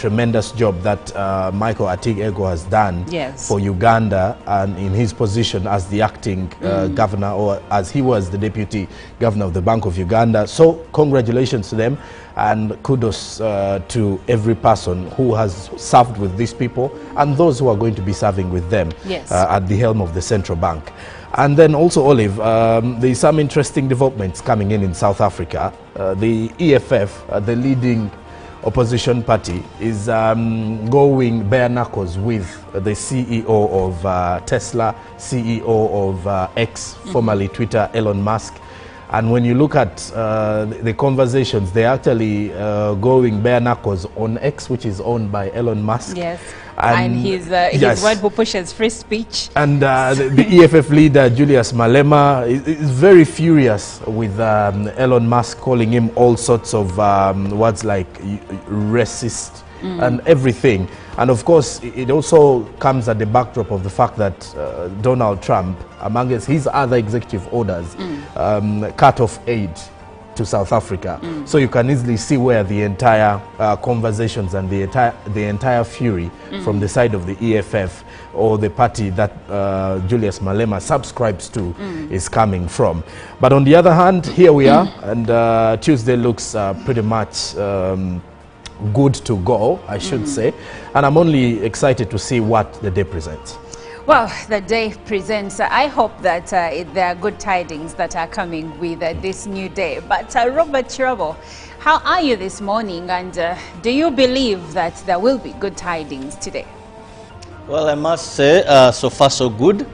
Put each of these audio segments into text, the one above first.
tremendous job that Michael Ego has done for Uganda, and in his position as the acting governor, or as he was the deputy governor of the Bank of Uganda. So congratulations to them, and kudos to every person who has served with these people and those who are going to be serving with them at the helm of the central bank. And then also, Olive, there's some interesting developments coming in South Africa. The EFF, the leading opposition party, is going bare knuckles with the CEO of Tesla, CEO of X, formerly Twitter, Elon Musk. And when you look at the conversations, they're actually going bare knuckles on X, which is owned by Elon Musk. Yes. And he's one who pushes free speech. And the EFF leader, Julius Malema, is very furious with Elon Musk, calling him all sorts of words like racist and everything. And of course, it also comes at the backdrop of the fact that Donald Trump, among his other executive orders, cut off aid to South Africa. So you can easily see where the entire conversations and the entire fury from the side of the EFF, or the party that Julius Malema subscribes to, is coming from. But on the other hand, here we are, and Tuesday looks pretty much good to go, I should say, and I'm only excited to see what the day presents. Well, the day presents, I hope that there are good tidings that are coming with this new day. But Robert Chirabo, how are you this morning, and do you believe that there will be good tidings today? Well, I must say, so far so good.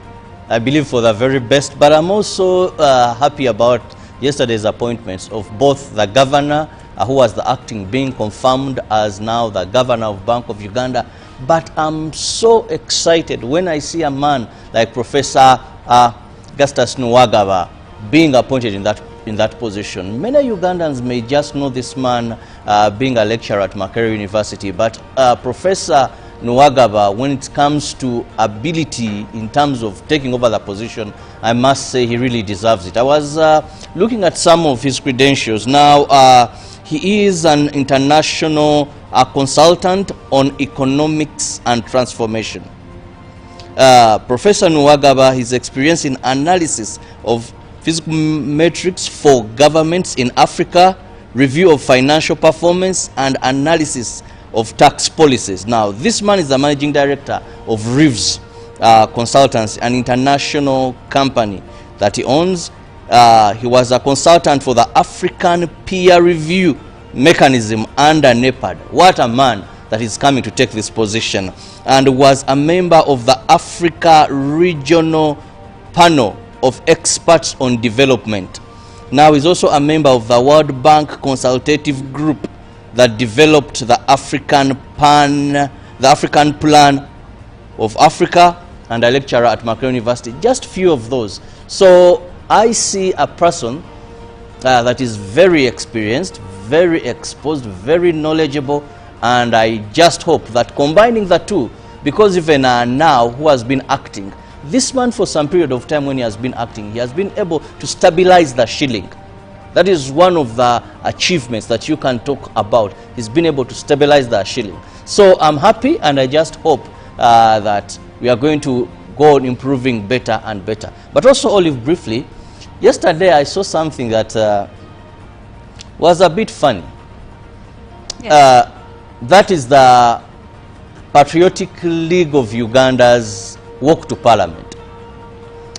I believe for the very best, but I'm also happy about yesterday's appointments of both the governor, who was the acting, being confirmed as now the governor of Bank of Uganda. But I'm so excited when I see a man like Professor Gastas Nuwagaba being appointed in that position. Many Ugandans may just know this man being a lecturer at Makerere University, but Professor Nuwagaba, when it comes to ability in terms of taking over the position, I must say he really deserves it. I was looking at some of his credentials. Now, he is an international consultant on economics and transformation. Professor Nuwagaba, his experience in analysis of physical metrics for governments in Africa, review of financial performance, and analysis of tax policies. Now, this man is the managing director of Reeves Consultants, an international company that he owns. He was a consultant for the African peer review mechanism under NEPAD. What a man that is coming to take this position, and was a member of the Africa Regional Panel of Experts on Development. Now he's also a member of the World Bank Consultative Group that developed the African Plan of Africa, and a lecturer at Makerere University. Just few of those. So I see a person that is very experienced, very exposed, very knowledgeable, and I just hope that combining the two, because even now who has been acting, this man for some period of time when he has been acting, he has been able to stabilize the shilling. That is one of the achievements that you can talk about. He's been able to stabilize the shilling. So I'm happy, and I just hope that we are going to go on improving better and better. But also, Olive, briefly, yesterday I saw something that was a bit funny. Yes. That is the Patriotic League of Uganda's walk to Parliament.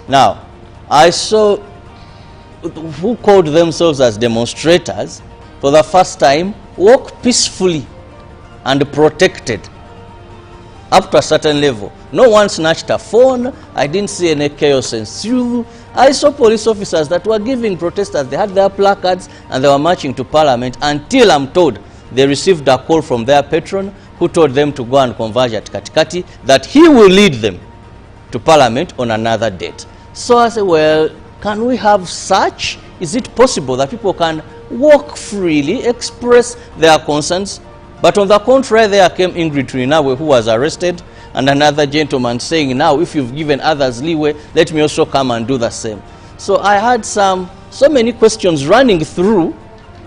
Now, I saw who called themselves as demonstrators for the first time walk peacefully and protected up to a certain level. No one snatched a phone. I didn't see any chaos ensue. I saw police officers that were giving protesters, they had their placards and they were marching to Parliament, until I'm told they received a call from their patron who told them to go and converge at Katikati, that he will lead them to Parliament on another date. So I said, well, can we have such? Is it possible that people can walk freely, express their concerns? But on the contrary, there came Ingrid Turinawe, who was arrested, and another gentleman saying, now if you've given others leeway, let me also come and do the same. So I had so many questions running through,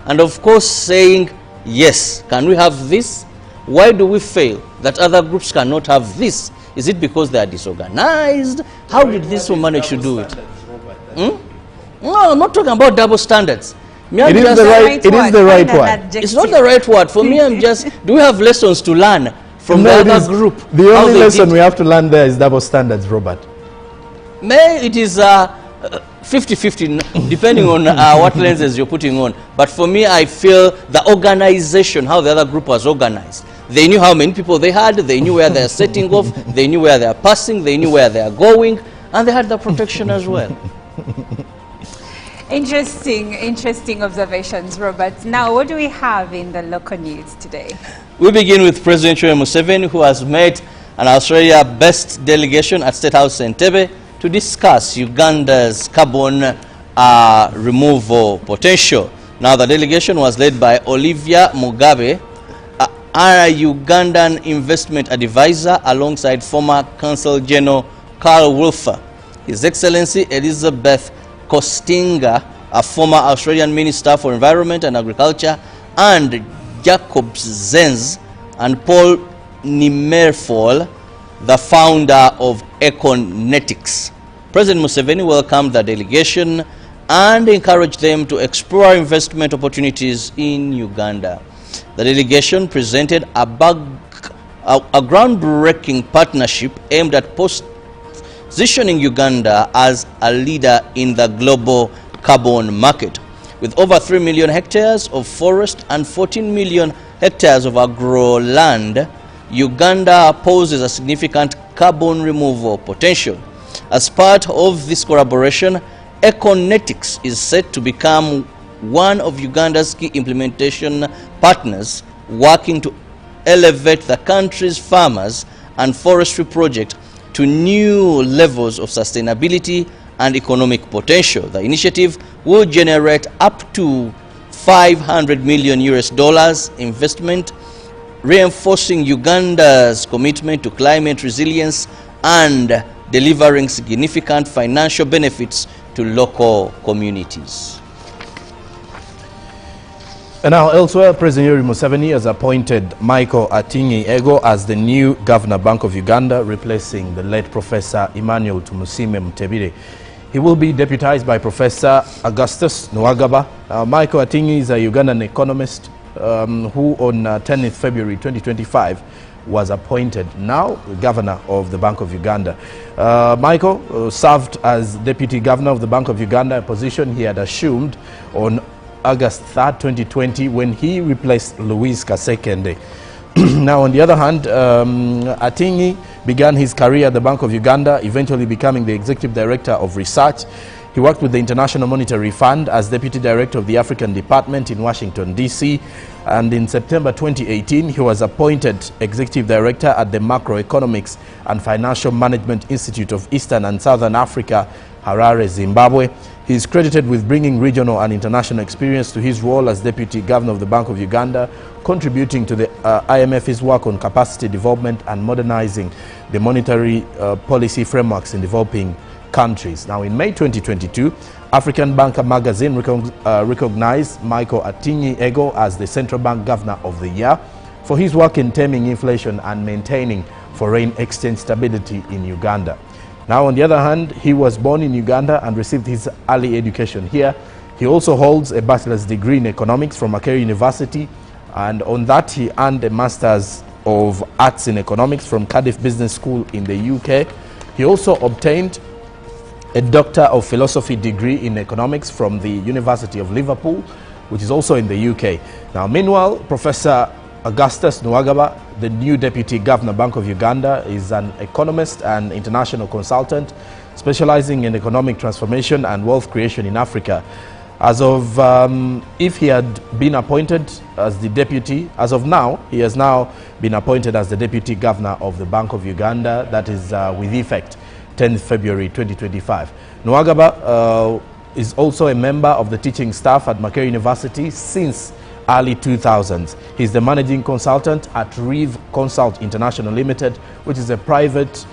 and of course saying, yes, can we have this? Why do we fail that other groups cannot have this? Is it because they are disorganized? How did this one manage to do it? No, I'm not talking about double standards. It is the right word. It's not the right word. For me, I'm just, do we have lessons to learn from the other group? The only lesson we have to learn there is double standards, Robert. May it is 50-50, depending on what lenses you're putting on. But for me, I feel the organization, how the other group was organized. They knew how many people they had, they knew where they're setting off, they knew where they're passing, they knew where they're going, and they had the protection as well. Interesting observations, Robert. Now, what do we have in the local news today? We begin with President Museveni, who has met an Australia-based delegation at State House Entebbe to discuss Uganda's carbon removal potential. Now, the delegation was led by Olivia Mugabe, a Ugandan investment advisor, alongside former Consul General Carl Wolfer, His Excellency Elizabeth Kostinga, a former Australian Minister for Environment and Agriculture, and Jacob Zenz, and Paul Nimerfol, the founder of Econetics. President Museveni welcomed the delegation and encouraged them to explore investment opportunities in Uganda. The delegation presented a groundbreaking partnership aimed at positioning Uganda as a leader in the global carbon market. With over 3 million hectares of forest and 14 million hectares of agro land, Uganda poses a significant carbon removal potential. As part of this collaboration, Econetics is set to become one of Uganda's key implementation partners, working to elevate the country's farmers and forestry project to new levels of sustainability and economic potential. The initiative will generate up to $500 million investment, reinforcing Uganda's commitment to climate resilience and delivering significant financial benefits to local communities. And now elsewhere, President Museveni has appointed Michael Atingi Ego as the new Governor Bank of Uganda, replacing the late Professor Emmanuel Tumusime Mutebire. He will be deputized by Professor Augustus Nwagaba. Michael Atingi is a Ugandan economist who on 10th February 2025 was appointed now Governor of the Bank of Uganda. Michael served as Deputy Governor of the Bank of Uganda, a position he had assumed on August 3rd, 2020, when he replaced Louise Kasekende. Now, on the other hand, Atingi began his career at the Bank of Uganda, eventually becoming the Executive Director of Research. He worked with the International Monetary Fund as Deputy Director of the African Department in Washington, D.C. And in September 2018, he was appointed Executive Director at the Macroeconomics and Financial Management Institute of Eastern and Southern Africa, Harare, Zimbabwe. He is credited with bringing regional and international experience to his role as Deputy Governor of the Bank of Uganda, contributing to the IMF's work on capacity development and modernizing the monetary policy frameworks in developing countries. Now, in May 2022, African Banker magazine recognized Michael Atingi Ego as the Central Bank Governor of the Year for his work in taming inflation and maintaining foreign exchange stability in Uganda. Now, on the other hand, he was born in Uganda and received his early education here. He also holds a bachelor's degree in economics from Makerere University, and on that he earned a master's of arts in economics from Cardiff Business School in the UK. He also obtained a Doctor of Philosophy degree in economics from the University of Liverpool, which is also in the UK. Now, meanwhile, Professor Augustus Nwagaba, the new Deputy Governor Bank of Uganda, is an economist and international consultant specializing in economic transformation and wealth creation in Africa. As of, if he had been appointed as the deputy, as of now, he has now been appointed as the Deputy Governor of the Bank of Uganda, that is with effect 10th February 2025. Nwagaba is also a member of the teaching staff at Makerere University since early 2000s. He's the managing consultant at Reeve Consult International Limited, which is a private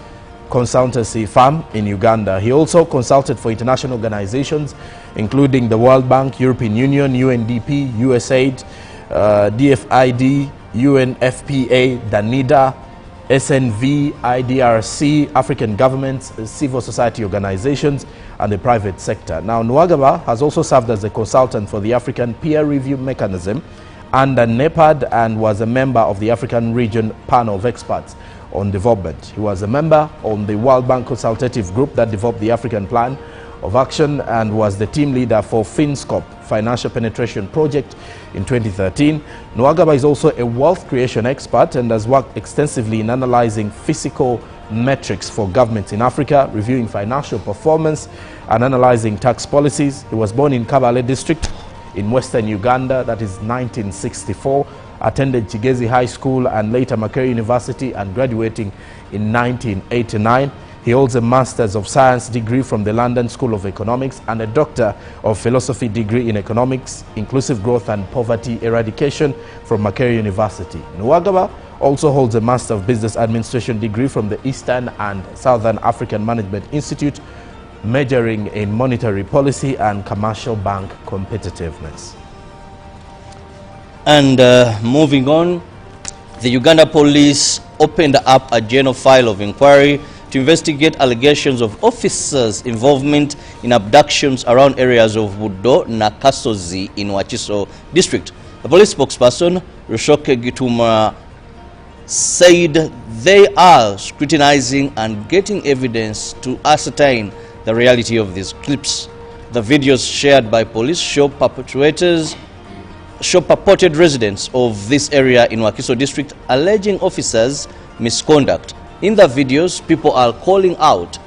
consultancy firm in Uganda. He also consulted for international organizations, including the World Bank, European Union, UNDP, USAID, DFID, UNFPA, DANIDA, SNV, IDRC, African governments, civil society organizations, and the private sector. Now, Nwagaba has also served as a consultant for the African Peer Review Mechanism under NEPAD and was a member of the African Region Panel of Experts on Development. He was a member on the World Bank Consultative Group that developed the African Plan of Action and was the team leader for FinScope Financial Penetration Project in 2013. Nwagaba is also a wealth creation expert and has worked extensively in analyzing fiscal metrics for governments in Africa, reviewing financial performance and analyzing tax policies. He was born in Kabale district in western Uganda, that is 1964, attended Kigezi High School and later Makerere University and graduating in 1989. He holds a Master's of Science degree from the London School of Economics and a Doctor of Philosophy degree in Economics, Inclusive Growth and Poverty Eradication from Makerere University. Nwagaba also holds a Master of Business Administration degree from the Eastern and Southern African Management Institute, majoring in monetary policy and commercial bank competitiveness. And moving on, the Uganda police opened up a general file of inquiry to investigate allegations of officers' involvement in abductions around areas of Buddo na Kasozi in Wakiso district. The police spokesperson, Rushoke Gituma, said they are scrutinizing and getting evidence to ascertain the reality of these clips. The videos shared by police show purported residents of this area in Wakiso district alleging officers' misconduct. In the videos, people are calling out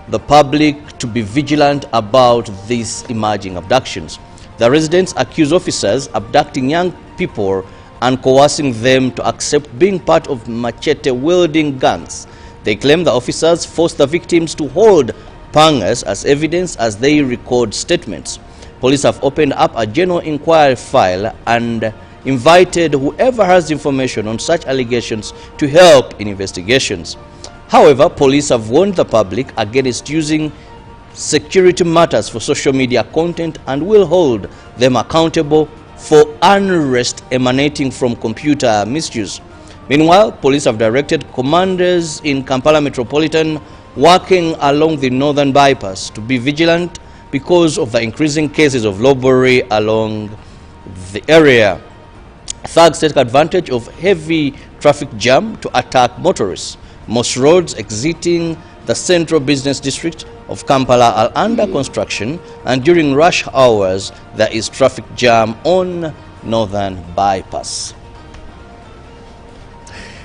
the public to be vigilant about these emerging abductions. The residents accuse officers abducting young people and coercing them to accept being part of machete-wielding gangs. They claim the officers forced the victims to hold pangas as evidence as they record statements. Police have opened up a general inquiry file and invited whoever has information on such allegations to help in investigations. However, police have warned the public against using security matters for social media content and will hold them accountable for unrest emanating from computer misuse. Meanwhile, police have directed commanders in Kampala Metropolitan working along the northern bypass to be vigilant because of the increasing cases of robbery along the area. Thugs take advantage of heavy traffic jam to attack motorists. Most roads exiting the central business district of Kampala are under construction, and during rush hours there is traffic jam on northern bypass.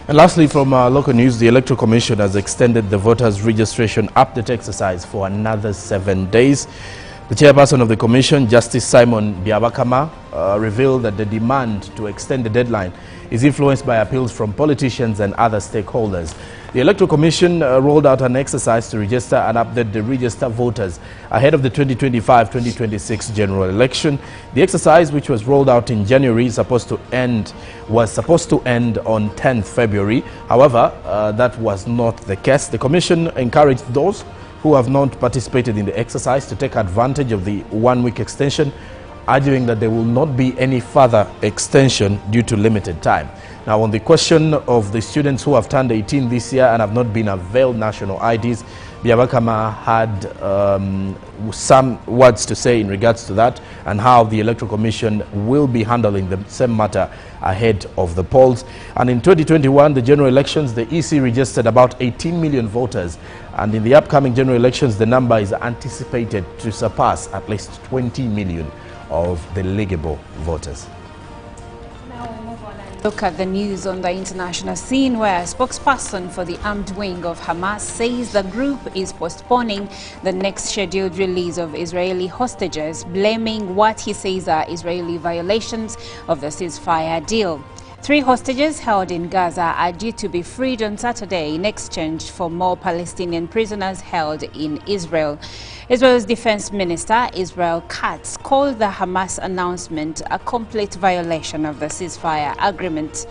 And lastly, from local news, the Electoral Commission has extended the voters' registration update exercise for another 7 days. The chairperson of the commission, Justice Simon Byabakama, revealed that the demand to extend the deadline is influenced by appeals from politicians and other stakeholders. The Electoral Commission rolled out an exercise to register and update the registered voters ahead of the 2025-2026 general election. The exercise, which was rolled out in January, was supposed to end on 10th February. However, that was not the case. The Commission encouraged those who have not participated in the exercise to take advantage of the one-week extension, arguing that there will not be any further extension due to limited time. Now, on the question of the students who have turned 18 this year and have not been availed national IDs, Byabakama had some words to say in regards to that and how the Electoral Commission will be handling the same matter ahead of the polls. And in 2021, the general elections, the EC registered about 18 million voters. And in the upcoming general elections, the number is anticipated to surpass at least 20 million of the legible voters. Look at the news on the international scene, where a spokesperson for the armed wing of Hamas says the group is postponing the next scheduled release of Israeli hostages, blaming what he says are Israeli violations of the ceasefire deal. 3 hostages held in Gaza are due to be freed on Saturday in exchange for more Palestinian prisoners held in Israel. Israel's Defense Minister, Israel Katz, called the Hamas announcement a complete violation of the ceasefire agreement.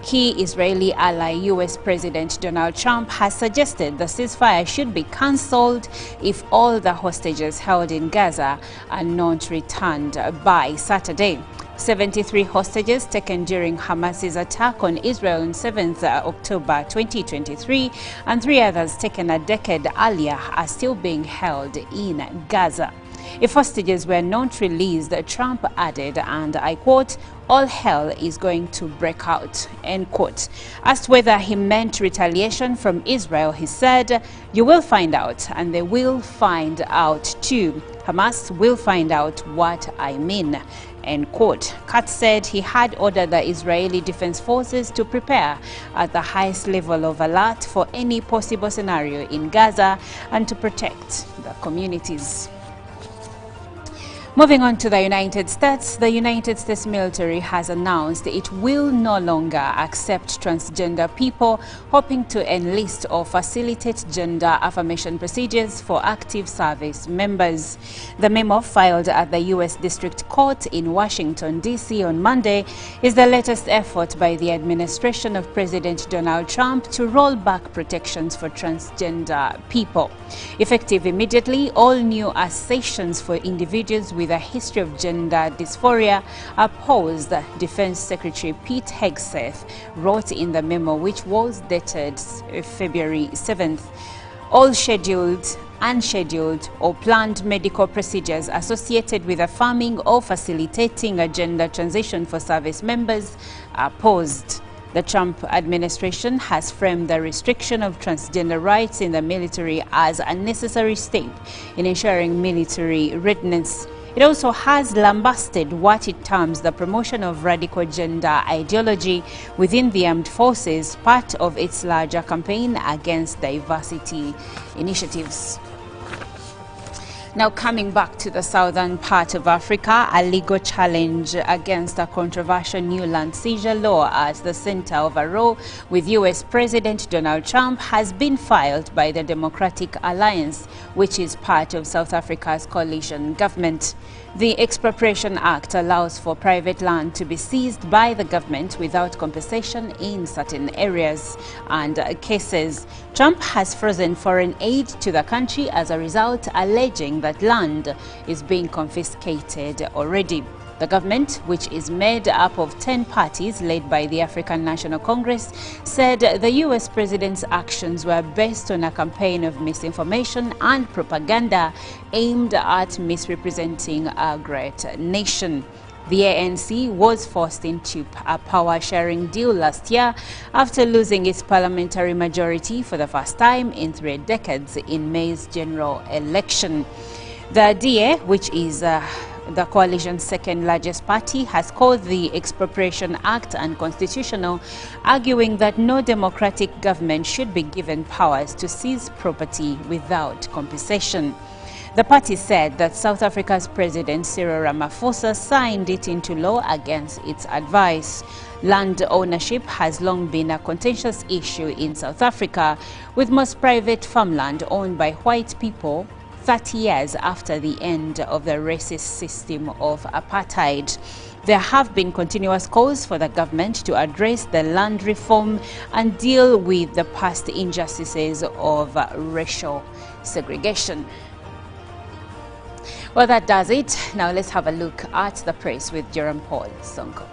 Key Israeli ally U.S. President Donald Trump has suggested the ceasefire should be cancelled if all the hostages held in Gaza are not returned by Saturday. 73 hostages taken during Hamas's attack on Israel on 7th October 2023 and 3 others taken a decade earlier are still being held in Gaza. If hostages were not released, Trump added, and I quote, "All hell is going to break out," end quote. Asked whether he meant retaliation from Israel, he said, "You will find out, and they will find out too. Hamas will find out what I mean," end quote. Katz said he had ordered the Israeli Defense Forces to prepare at the highest level of alert for any possible scenario in Gaza and to protect the communities. Moving on to the United States military has announced it will no longer accept transgender people hoping to enlist or facilitate gender affirmation procedures for active service members. The memo filed at the U.S. District Court in Washington, D.C. on Monday is the latest effort by the administration of President Donald Trump to roll back protections for transgender people. Effective immediately, all new accessions for individuals with a history of gender dysphoria are paused, Defense Secretary Pete Hegseth wrote in the memo, which was dated February 7th. All scheduled, unscheduled or planned medical procedures associated with affirming or facilitating a gender transition for service members are paused. The Trump administration has framed the restriction of transgender rights in the military as a necessary step in ensuring military readiness. It also has lambasted what it terms the promotion of radical gender ideology within the armed forces, part of its larger campaign against diversity initiatives. Now coming back to the southern part of Africa, a legal challenge against a controversial new land seizure law at the center of a row with U.S. President Donald Trump has been filed by the Democratic Alliance, which is part of South Africa's coalition government. The Expropriation Act allows for private land to be seized by the government without compensation in certain areas and cases. Trump has frozen foreign aid to the country as a result, alleging that land is being confiscated already. The government, which is made up of 10 parties led by the African National Congress, said the U.S. president's actions were based on a campaign of misinformation and propaganda aimed at misrepresenting a great nation. The ANC was forced into a power-sharing deal last year after losing its parliamentary majority for the first time in 3 decades in May's general election. The DA, which is the coalition's second largest party, has called the Expropriation Act unconstitutional, arguing that no democratic government should be given powers to seize property without compensation. The party said that South Africa's President Cyril Ramaphosa signed it into law against its advice. Land ownership has long been a contentious issue in South Africa, with most private farmland owned by white people 30 years after the end of the racist system of apartheid. There have been continuous calls for the government to address the land reform and deal with the past injustices of racial segregation. Well, that does it. Now let's have a look at the press with Jerome Paul Sonko.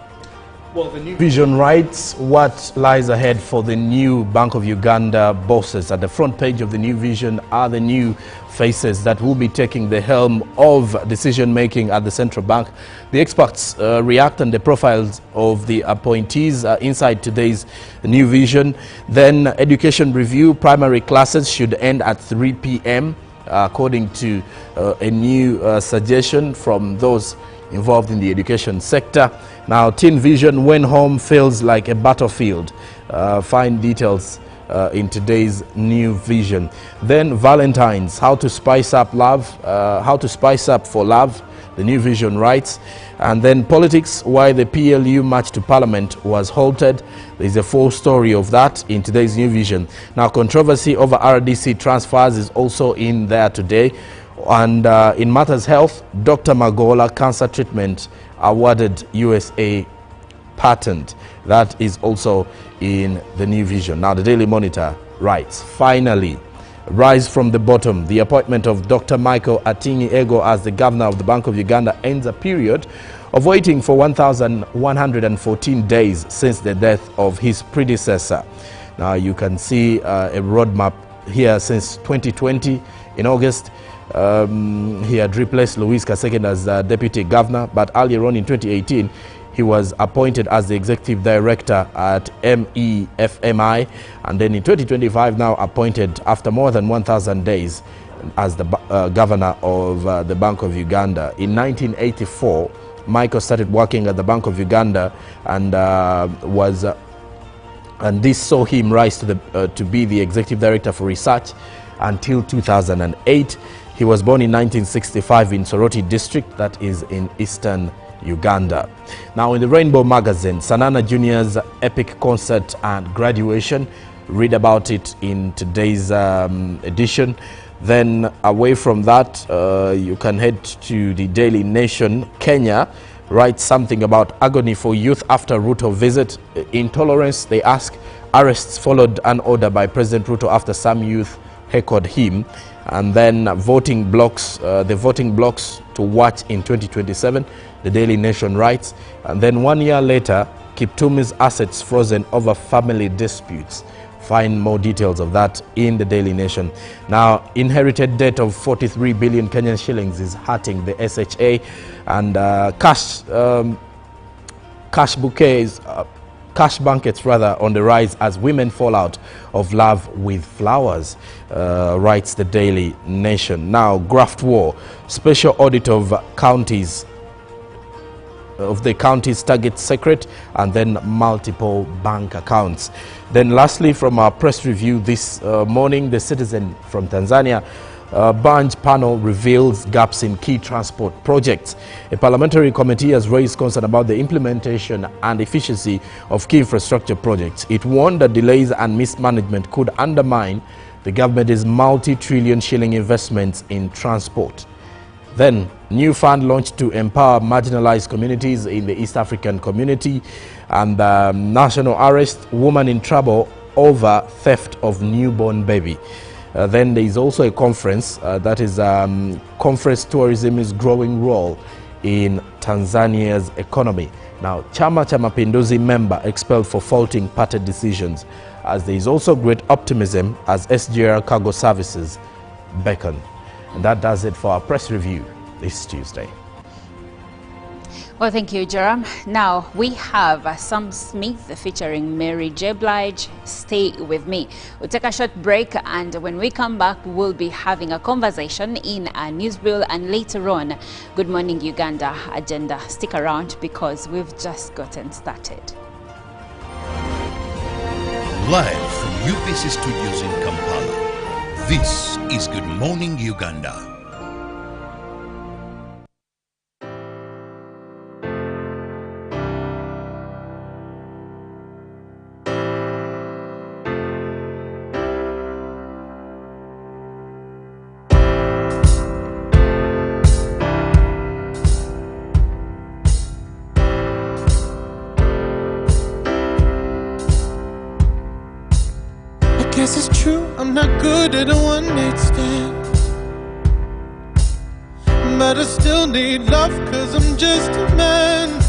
Well, the New Vision writes what lies ahead for the new Bank of Uganda bosses. At the front page of the New Vision are the new faces that will be taking the helm of decision-making at the central bank. The experts react on the profiles of the appointees inside today's New Vision. Then education review, primary classes should end at 3 p.m. According to a new suggestion from those involved in the education sector. Now, Teen Vision, when home feels like a battlefield. Find details in today's New Vision. Then Valentine's, how to spice up love, how to spice up for love, the New Vision writes. And then politics, why the PLU march to Parliament was halted. There's a full story of that in today's New Vision. Now, controversy over RDC transfers is also in there today. And in matters health, Dr. Magola cancer treatment awarded USA patent. That is also in the New Vision. Now, the Daily Monitor writes, finally, rise from the bottom. The appointment of Dr. Michael Atingi Ego as the governor of the Bank of Uganda ends a period of waiting for 1,114 days since the death of his predecessor. Now you can see a roadmap here since 2020. In August, he had replaced Louis Kaseken as deputy governor, but earlier on in 2018, he was appointed as the executive director at MEFMI, and then in 2025 now appointed after more than 1,000 days as the governor of the Bank of Uganda. In 1984, Michael started working at the Bank of Uganda and and this saw him rise to be the executive director for research until 2008. He was born in 1965 in Soroti district, that is in eastern Uganda. Now in the Rainbow magazine, Sanana Junior's epic concert and graduation. Read about it in today's edition. Then away from that, you can head to the Daily Nation. Kenya writes something about agony for youth after Ruto visit. Intolerance, they ask. Arrests followed an order by President Ruto after some youth heckled him. And then voting blocks, the voting blocks to watch in 2027, the Daily Nation writes. And then 1 year later, Kiptumi's assets frozen over family disputes. Find more details of that in the Daily Nation. Now, inherited debt of 43 billion Kenyan shillings is hurting the SHA, and cash bouquets, cash banquets rather, on the rise as women fall out of love with flowers, writes the Daily Nation. Now, graft war, special audit of counties, of the county's target secret, and then multiple bank accounts. Then lastly, from our press review this morning, the Citizen from Tanzania, Bunge panel reveals gaps in key transport projects. A parliamentary committee has raised concern about the implementation and efficiency of key infrastructure projects. It warned that delays and mismanagement could undermine the government's multi-trillion shilling investments in transport. Then, new fund launched to empower marginalized communities in the East African community, and national arrest, woman in trouble over theft of newborn baby. Then there is also a conference, that is conference tourism's growing role in Tanzania's economy. Now, Chama cha Mapinduzi member expelled for faulting party decisions, as there is also great optimism as SGR cargo services beckon. And that does it for our press review this Tuesday. Well, thank you, Jerome. Now we have Sam Smith featuring Mary J. Blige. Stay with me. We'll take a short break, and when we come back, we'll be having a conversation in a news reel, and later on, Good Morning Uganda agenda. Stick around because we've just gotten started. Live from UBC Studios in Kampala, this is Good Morning Uganda. Guess it's true, I'm not good at a one-night stand, but I still need love, 'cause I'm just a man.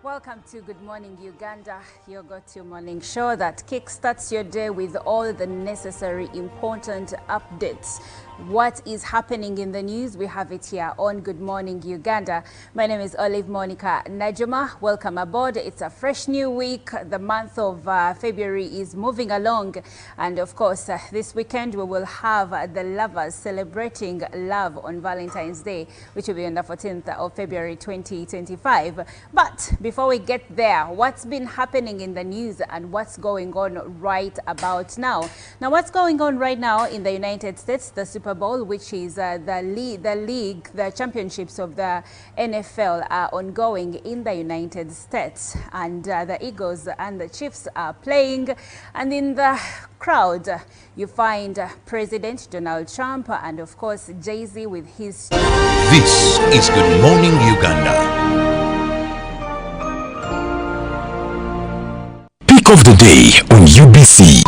Welcome to Good Morning Uganda, your go-to morning show that kickstarts your day with all the necessary important updates. What is happening in the news? We have it here on Good Morning Uganda. My name is Olive Monica Najuma. Welcome aboard. It's a fresh new week. The month of February is moving along. And of course, this weekend we will have the lovers celebrating love on Valentine's Day, which will be on the 14th of February 2025. But before we get there, what's been happening in the news and what's going on right about now? Now, what's going on right now in the United States, the Super Bowl, which is the championships of the NFL are ongoing in the United States, and the Eagles and the Chiefs are playing, and in the crowd you find President Donald Trump and of course Jay-Z with his... This is Good Morning Uganda. Pick of the day on UBC.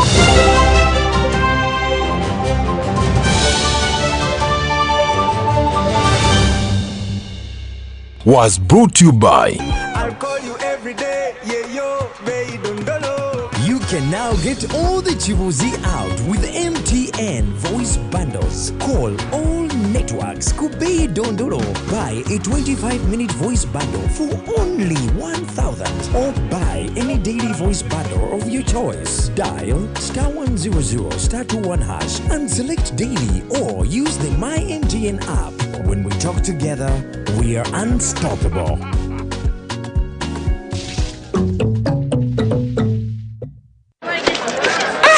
Was brought to you by... I'll call you every day, yeah, yo, baby, dondolo. You can now get all the Chibuzi out with MTN voice bundles. Call all networks, Kubei Dondolo. Buy a 25-minute voice bundle for only 1,000 or buy any daily voice bundle of your choice. Dial *100 *21 hash and select daily or use the My MTN app. When we talk together, we are unstoppable.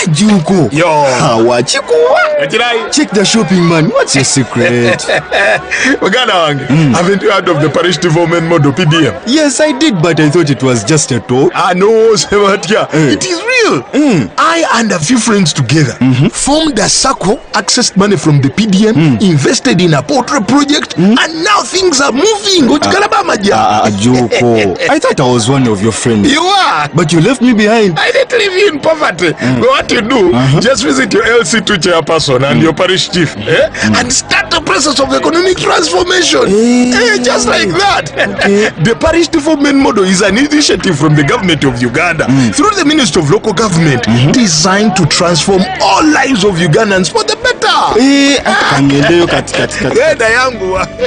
Juko. Yo. Check the shopping, man. What's your secret? Haven't you heard of the parish development model PDM? Yes, I did, but I thought it was just a talk. No, it is real. I and a few friends together formed a circle, accessed money from the PDM, invested in a poultry project, and now things are moving. Juko. I thought I was one of your friends. You are. But you left me behind. I didn't leave you in poverty. But what you do, just visit your LC2 chairperson and your parish chief and start the process of economic transformation. Just like that. Okay. The parish development model is an initiative from the government of Uganda through the Ministry of Local Government designed to transform all lives of Ugandans for the better.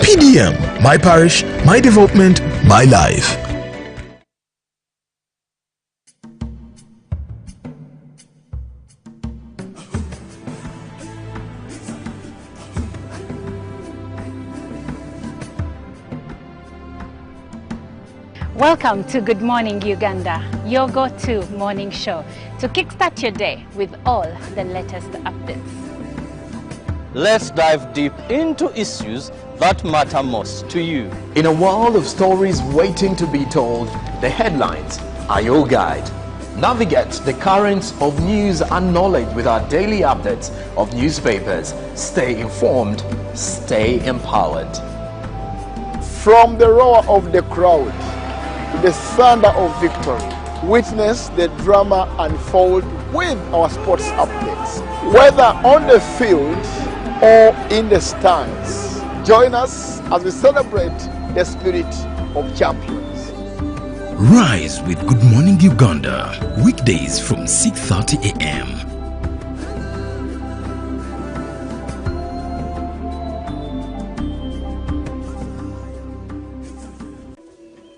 PDM, my parish, my development, my life. Welcome to Good Morning Uganda, your go-to morning show to kickstart your day with all the latest updates. Let's dive deep into issues that matter most to you. In a world of stories waiting to be told, the headlines are your guide. Navigate the currents of news and knowledge with our daily updates of newspapers. Stay informed, stay empowered. From the roar of the crowd to the thunder of victory, witness the drama unfold with our sports updates. Whether on the field or in the stands, join us as we celebrate the spirit of champions. Rise with Good Morning Uganda, weekdays from 6:30 a.m.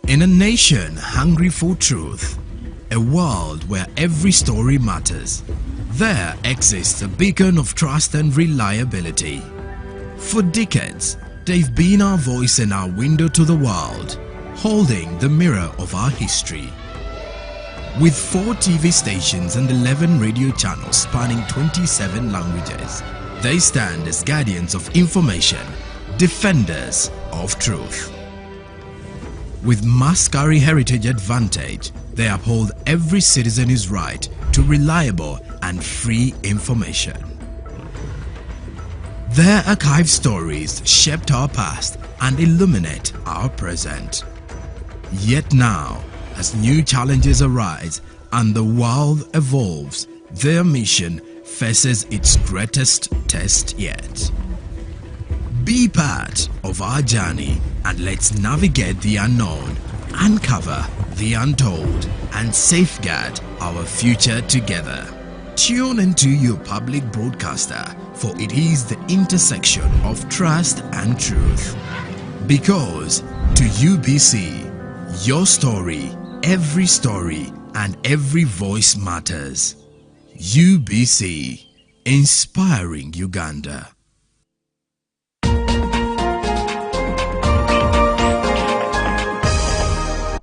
In a nation hungry for truth, a world where every story matters, there exists a beacon of trust and reliability. For decades, they've been our voice and our window to the world, holding the mirror of our history. With 4 TV stations and 11 radio channels spanning 27 languages, they stand as guardians of information, defenders of truth. With Mascari Heritage Advantage, they uphold every citizen's right to reliable and free information. Their archived stories shaped our past and illuminate our present. Yet now, as new challenges arise and the world evolves, their mission faces its greatest test yet. Be part of our journey and let's navigate the unknown, uncover the untold, and safeguard our future together. Tune into your public broadcaster, for it is the intersection of trust and truth. Because to UBC, your story, every story, and every voice matters. UBC, inspiring Uganda.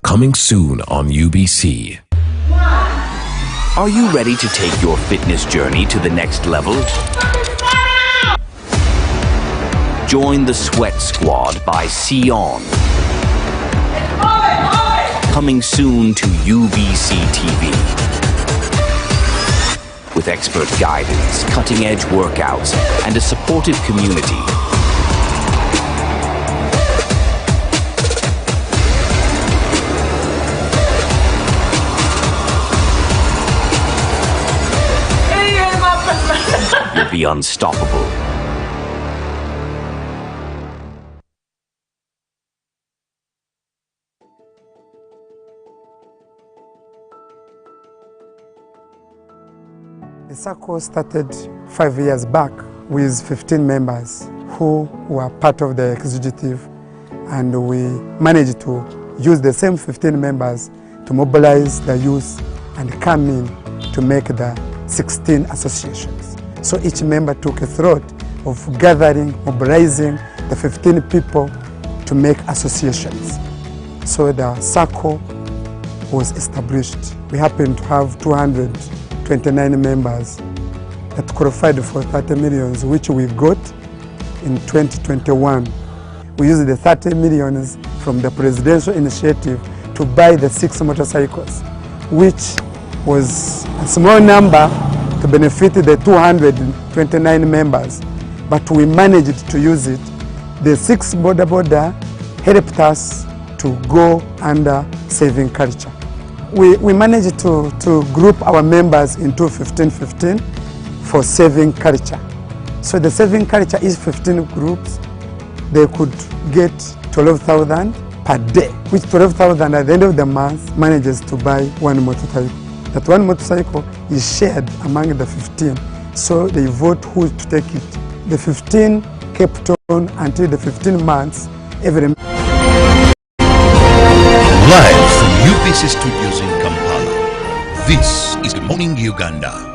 Coming soon on UBC. Are you ready to take your fitness journey to the next level? Join the Sweat Squad by Sion. Coming soon to UBC TV. With expert guidance, cutting-edge workouts, and a supportive community. You'll be unstoppable. The circle started 5 years back with 15 members who were part of the executive, and we managed to use the same 15 members to mobilize the youth and come in to make the 16 associations. So each member took a thought of gathering, mobilizing the 15 people to make associations. So the circle was established. We happened to have 229 members that qualified for 30 millions, which we got in 2021. We used the 30 millions from the presidential initiative to buy the 6 motorcycles, which was a small number to benefit the 229 members, but we managed to use it. The 6 border helped us to go under saving culture. We managed to group our members into 15-15 for saving culture. So the saving culture is 15 groups. They could get 12,000 per day, which 12,000 at the end of the month manages to buy 1 motorcycle. That 1 motorcycle is shared among the 15, so they vote who to take it. The 15 kept on until the 15 months every. Live from UBC Studios in Kampala, this is Good Morning Uganda.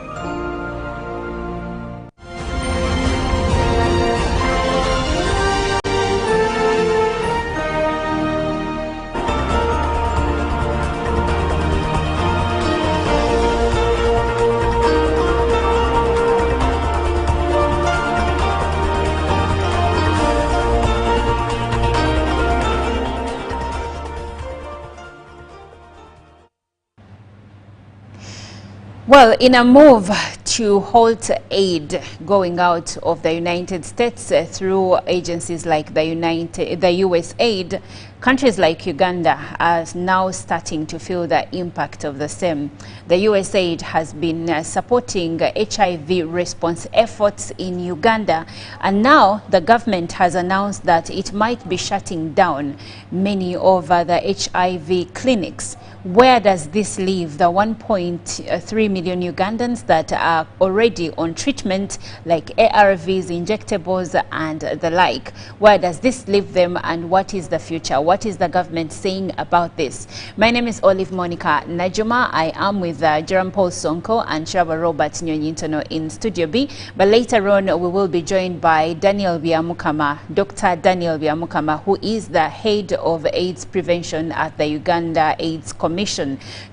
Well, in a move to halt aid going out of the United States through agencies like the USAID, countries like Uganda are now starting to feel the impact of the same. The USAID has been supporting HIV response efforts in Uganda, and now the government has announced that it might be shutting down many of the HIV clinics. Where does this leave the 1.3 million Ugandans that are already on treatment like ARVs, injectables and the like? Where does this leave them, and what is the future? What is the government saying about this? My name is Olive Monica Najuma. I am with Jerome Paul Sonko and Shaba Robert Nyonyintono in Studio B. But later on, we will be joined by Daniel Byamukama, Dr. Daniel Byamukama, who is the head of AIDS prevention at the Uganda AIDS Commission.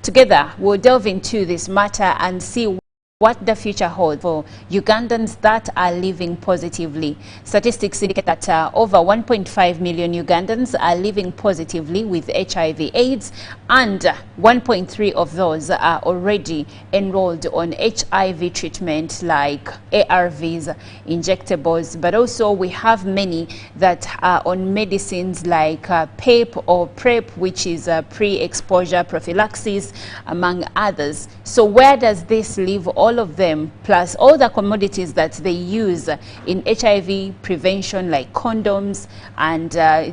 Together, we'll delve into this matter and see what the future holds for Ugandans that are living positively. Statistics indicate that over 1.5 million Ugandans are living positively with HIV/AIDS, and 1.3 of those are already enrolled on HIV treatment like ARVs, injectables, but also we have many that are on medicines like PEP or PrEP, which is pre-exposure prophylaxis, among others. So where does this leave all all of them, plus all the commodities that they use in HIV prevention, like condoms and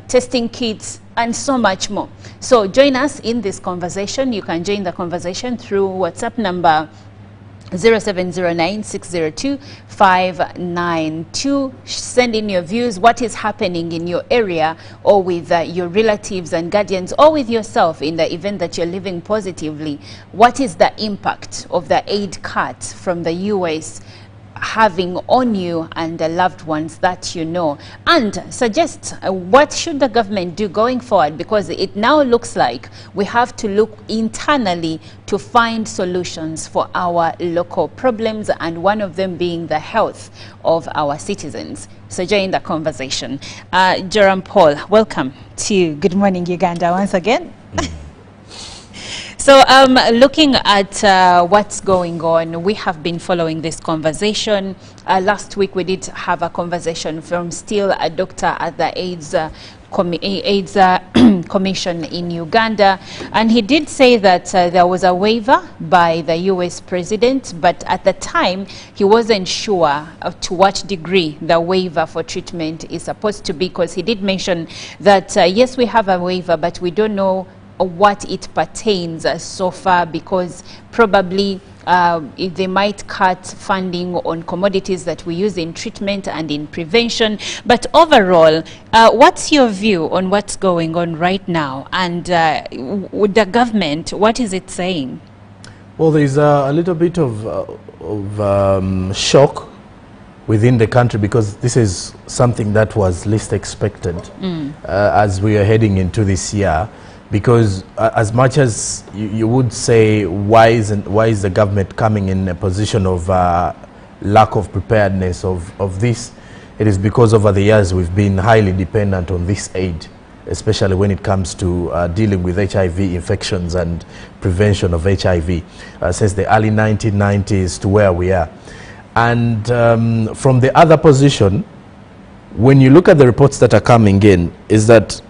testing kits, and so much more. So join us in this conversation. You can join the conversation through WhatsApp number 0709-602-592. Send in your views, what is happening in your area or with your relatives and guardians or with yourself in the event that you're living positively. What is the impact of the aid cut from the US having on you and the loved ones that you know? And suggest what should the government do going forward, because it now looks like we have to look internally to find solutions for our local problems, and one of them being the health of our citizens. So join the conversation. Joram Paul, welcome to Good Morning Uganda once again. So looking at what's going on, we have been following this conversation. Last week we did have a conversation from still a doctor at the AIDS Commission in Uganda, and he did say that there was a waiver by the US president, but at the time he wasn't sure to what degree the waiver for treatment is supposed to be, because he did mention that yes, we have a waiver, but we don't know what it pertains so far, because probably they might cut funding on commodities that we use in treatment and in prevention. But overall, what's your view on what's going on right now? And with the government, what is it saying? Well, there's a little bit of shock within the country, because this is something that was least expected as we are heading into this year. Because as much as you would say, why is the government coming in a position of lack of preparedness of this, it is because over the years we've been highly dependent on this aid, especially when it comes to dealing with HIV infections and prevention of HIV, since the early 1990s to where we are. And from the other position, when you look at the reports that are coming in, is that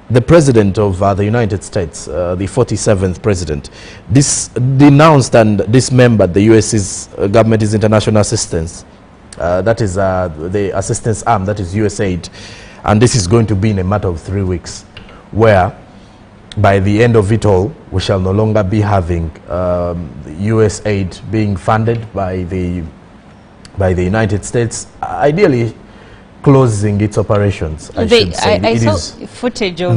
the president of the United States, the 47th president, this denounced and dismembered the US's government's international assistance. That is the assistance arm, that is USAID. And this is going to be in a matter of 3 weeks, where by the end of it all, we shall no longer be having USAID being funded by the United States, ideally closing its operations. I saw footage of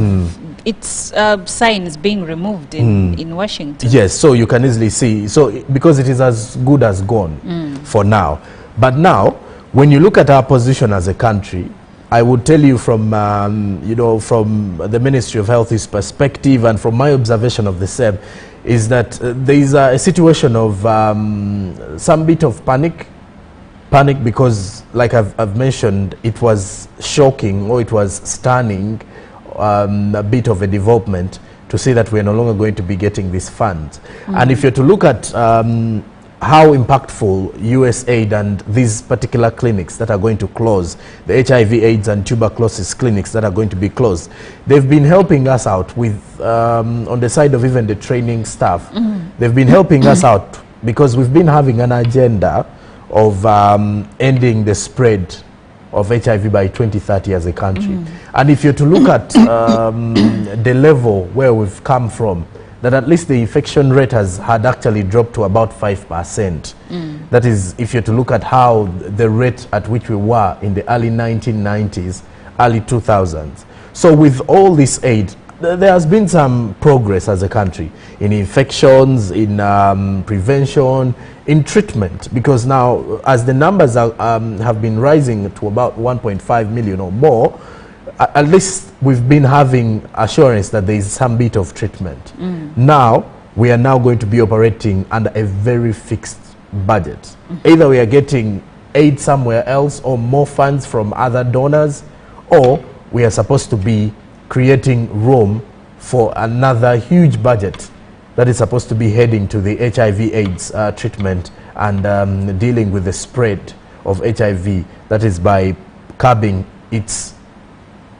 its signs being removed in Washington. Yes, so you can easily see. So because it is as good as gone for now. But now, when you look at our position as a country, I would tell you from from the Ministry of Health's perspective and from my observation of the same, is that there is a situation of some bit of panic, because, like I've mentioned, it was shocking, or it was stunning, a bit of a development to see that we're no longer going to be getting these funds. And if you're to look at how impactful USAID and these particular clinics that are going to close, the HIV, AIDS and tuberculosis clinics that are going to be closed, they've been helping us out with, on the side of even the training staff, they've been helping us out, because we've been having an agenda of ending the spread of HIV by 2030 as a country. And if you're to look at the level where we've come from, that at least the infection rate had actually dropped to about 5%. That is, if you're to look at how the rate at which we were in the early 1990s, early 2000s. So with all this aid, there has been some progress as a country in infections, in prevention, in treatment, because now as the numbers are, have been rising to about 1.5 million or more, at least we've been having assurance that there is some bit of treatment. Now we are now going to be operating under a very fixed budget. Either we are getting aid somewhere else or more funds from other donors, or we are supposed to be creating room for another huge budget that is supposed to be heading to the HIV/AIDS treatment and dealing with the spread of HIV, that is by curbing its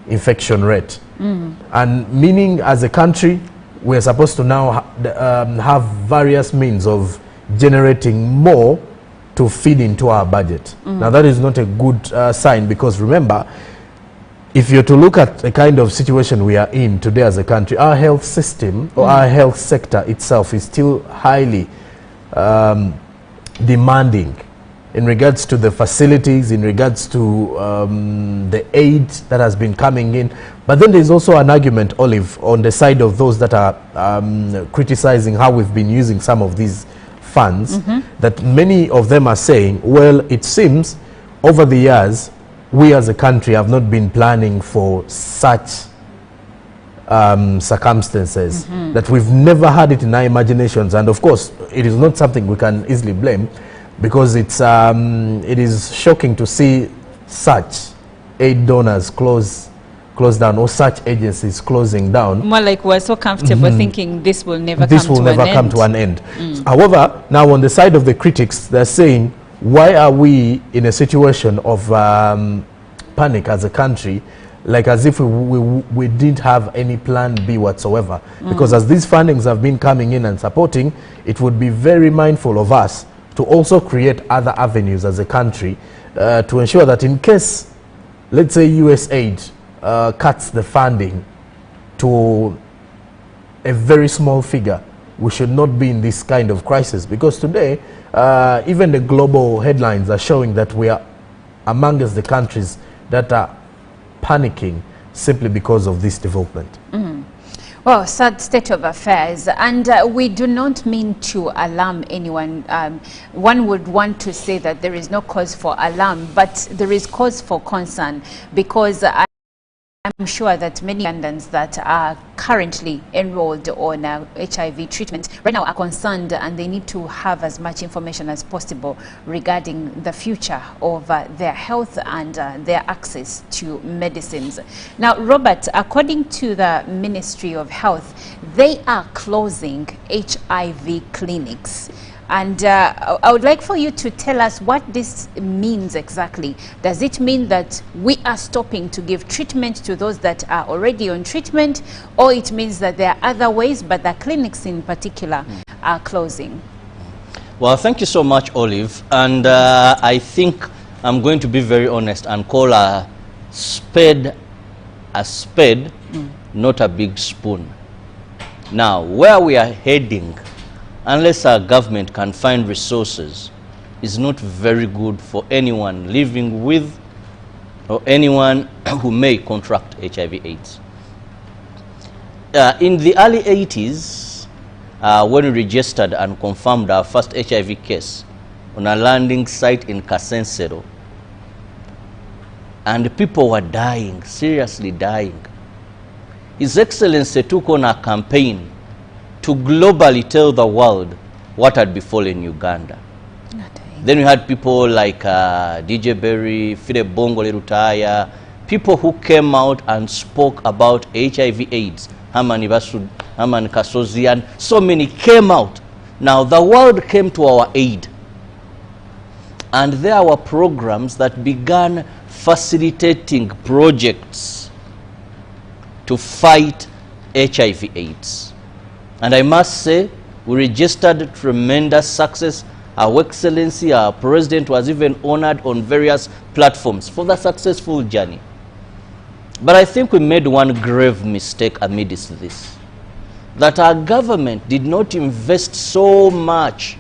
infection rate. And meaning, as a country, we are supposed to now have various means of generating more to feed into our budget. Now that is not a good sign, because remember, if you're to look at the kind of situation we are in today as a country, our health system or our health sector itself is still highly demanding in regards to the facilities, in regards to the aid that has been coming in. But then there's also an argument, Olive, on the side of those that are criticizing how we've been using some of these funds, that many of them are saying, well, it seems over the years, we as a country have not been planning for such circumstances, that we've never had it in our imaginations. And of course, it is not something we can easily blame, because it is shocking to see such aid donors close down, or such agencies closing down. More like we're so comfortable thinking this will never come to an end. However, now on the side of the critics, they're saying, why are we in a situation of panic as a country, like as if we didn't have any plan B whatsoever? Because as these fundings have been coming in and supporting, it would be very mindful of us to also create other avenues as a country to ensure that in case, let's say, USAID cuts the funding to a very small figure, we should not be in this kind of crisis. Because today, even the global headlines are showing that we are amongst the countries that are panicking simply because of this development. Well, sad state of affairs, and we do not mean to alarm anyone. One would want to say that there is no cause for alarm, but there is cause for concern, because I'm sure that many Ugandans that are currently enrolled on HIV treatment right now are concerned, and they need to have as much information as possible regarding the future of their health and their access to medicines. Now, Robert, according to the Ministry of Health, they are closing HIV clinics. And I would like for you to tell us what this means exactly. Does it mean that we are stopping to give treatment to those that are already on treatment, or it means that there are other ways, but the clinics in particular are closing? Well, thank you so much, Olive. And I think I'm going to be very honest and call a spade, not a big spoon. Now, where we are heading, unless our government can find resources, is not very good for anyone living with or anyone who may contract HIV/AIDS. In the early 80s, when we registered and confirmed our first HIV case on a landing site in Kasensero, and people were dying, seriously dying, His Excellency took on a campaign to globally tell the world what had befallen Uganda. Then we had people like DJ Berry, Fide Bongo Lerutaya, people who came out and spoke about HIV/AIDS, Herman Kasozi, and so many came out. Now the world came to our aid, and there were programs that began facilitating projects to fight HIV/AIDS. And I must say, we registered tremendous success. Our Excellency, our President, was even honored on various platforms for the successful journey. But I think we made one grave mistake amidst this, that our government did not invest so much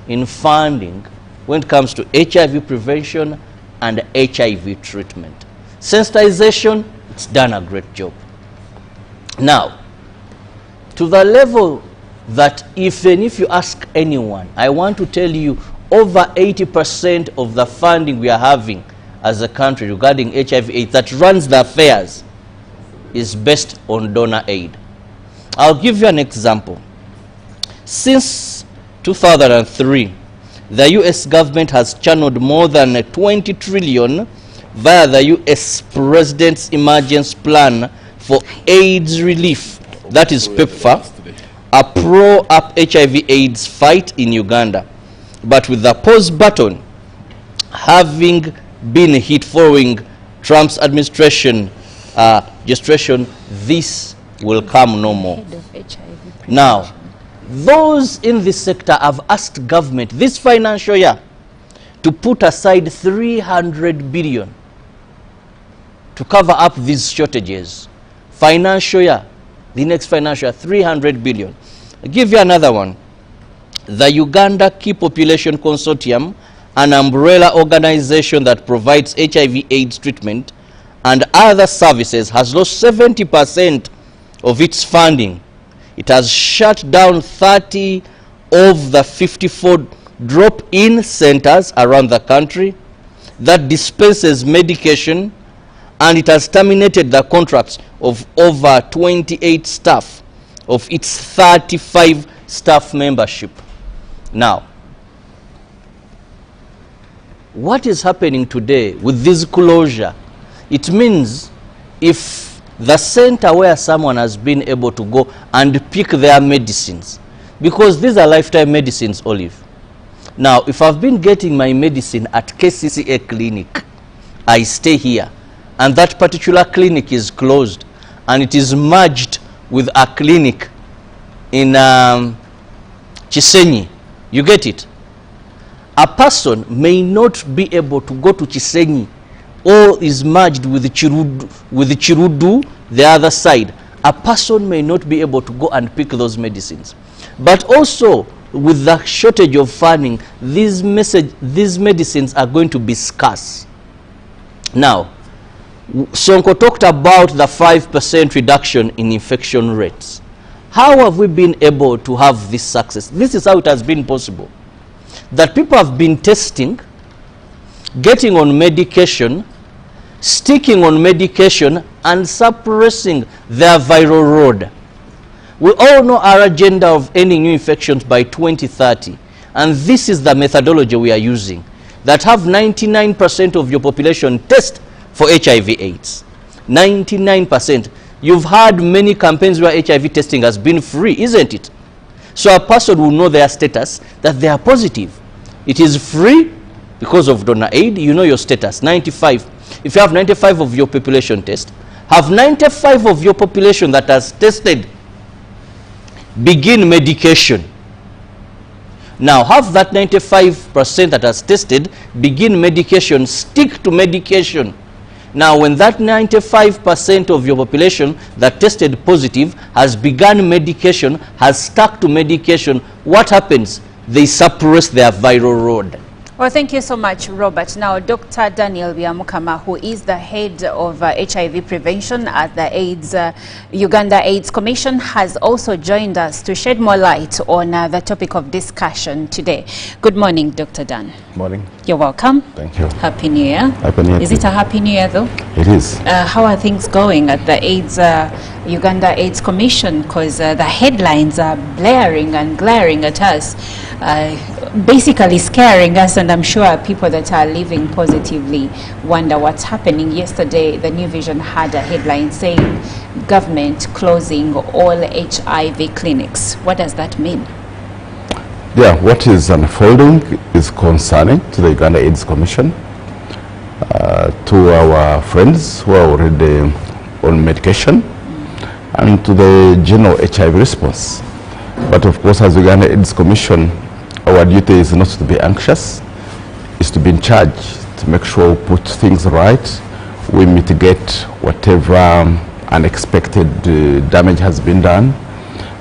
in funding when it comes to HIV prevention and HIV treatment. Sensitization, it's done a great job. Now, to the level that even if you ask anyone, I want to tell you, over 80% of the funding we are having as a country regarding HIV/AIDS that runs the affairs is based on donor aid. I'll give you an example. Since 2003, the US government has channeled more than 20 trillion via the US President's Emergency Plan for AIDS Relief, that is PEPFAR, a pro-up HIV/AIDS fight in Uganda. But with the pause button having been hit following Trump's administration gestation, this will come no more. Now, those in this sector have asked government this financial year to put aside 300 billion to cover up these shortages. Financial year, the next financial year, 300 billion. I'll give you another one. The Uganda Key Population Consortium, an umbrella organization that provides HIV/AIDS treatment and other services, has lost 70% of its funding. It has shut down 30 of the 54 drop-in centers around the country that dispenses medication, and it has terminated the contracts of over 28 staff of its 35 staff membership. Now, what is happening today with this closure? It means if the center where someone has been able to go and pick their medicines, because these are lifetime medicines, Olive. Now, if I've been getting my medicine at KCCA clinic, I stay here, and that particular clinic is closed, and it is merged with a clinic in Chisenyi. You get it? A person may not be able to go to Chisenyi, or is merged with Chirudu, the other side. A person may not be able to go and pick those medicines. But also, with the shortage of funding, these medicines are going to be scarce. Now, Sonko talked about the 5% reduction in infection rates. How have we been able to have this success? This is how it has been possible. That people have been testing, getting on medication, sticking on medication, and suppressing their viral load. We all know our agenda of ending new infections by 2030, and this is the methodology we are using. That have 99% of your population test for HIV/AIDS. 99%. You've had many campaigns where HIV testing has been free, isn't it? So a person will know their status, that they are positive. It is free because of donor aid. You know your status, 95. If you have 95 of your population test, have 95 of your population that has tested, begin medication. Now have that 95% that has tested, begin medication, stick to medication. Now when that 95% of your population that tested positive has begun medication, has stuck to medication, what happens? They suppress their viral load. Well, thank you so much, Robert. Now, Dr. Daniel Byamukama, who is the head of HIV prevention at the Uganda AIDS Commission, has also joined us to shed more light on the topic of discussion today. Good morning, Dr. Dan. Morning. You're welcome. Thank you. Happy New Year. Happy New Year. Is it a Happy New Year, though? It is. How are things going at the Uganda AIDS Commission? Because the headlines are blaring and glaring at us, basically scaring us, and I'm sure people that are living positively wonder what's happening. Yesterday, the New Vision had a headline saying government closing all HIV clinics. What does that mean? Yeah, what is unfolding is concerning to the Uganda AIDS Commission, to our friends who are already on medication, and to the general HIV response. But of course, as Uganda AIDS Commission, our duty is not to be anxious, is to be in charge, to make sure we put things right, we mitigate whatever unexpected damage has been done.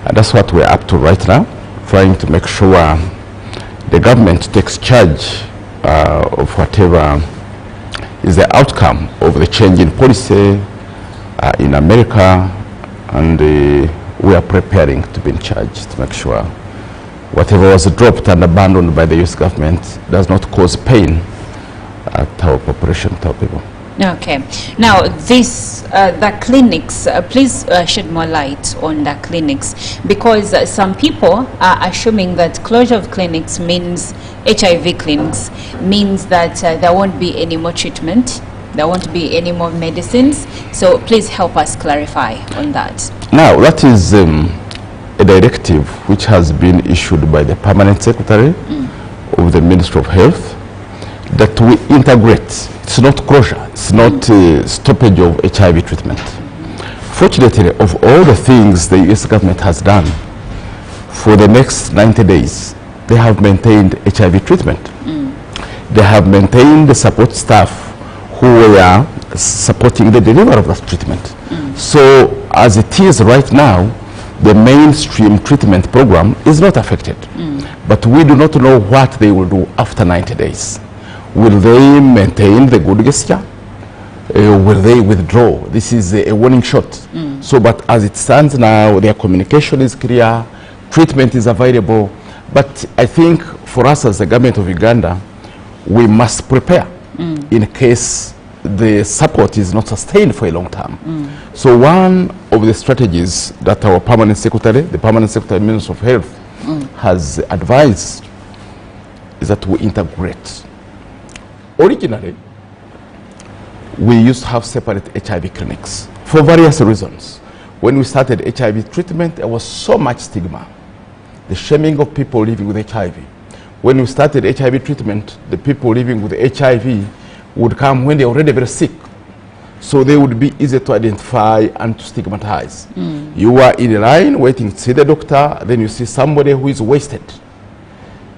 And that's what we're up to right now, trying to make sure the government takes charge of whatever is the outcome of the change in policy in America, and we are preparing to be in charge to make sure whatever was dropped and abandoned by the US government does not cause pain at our population, to our people. Okay. Now, the clinics, please shed more light on the clinics, because some people are assuming that closure of clinics means, HIV clinics, means that there won't be any more treatment, there won't be any more medicines. So please help us clarify on that. Now, that is a directive which has been issued by the Permanent Secretary of the Ministry of Health, that we integrate. It's not closure, it's not stoppage of HIV treatment. Fortunately, of all the things the US government has done, for the next 90 days, they have maintained HIV treatment. They have maintained the support staff who were supporting the delivery of that treatment. So as it is right now, the mainstream treatment program is not affected. But we do not know what they will do after 90 days. Will they maintain the good gesture? Will they withdraw? This is a warning shot. So, but as it stands now, their communication is clear, treatment is available. But I think for us as the government of Uganda, we must prepare in case the support is not sustained for a long time. So one of the strategies that our permanent secretary, the permanent secretary Minister of Health, has advised is that we integrate. Originally, we used to have separate HIV clinics for various reasons. When we started HIV treatment, there was so much stigma, the shaming of people living with HIV. When we started HIV treatment, the people living with HIV would come when they're already very sick. So they would be easy to identify and to stigmatize. You are in a line waiting to see the doctor, then you see somebody who is wasted,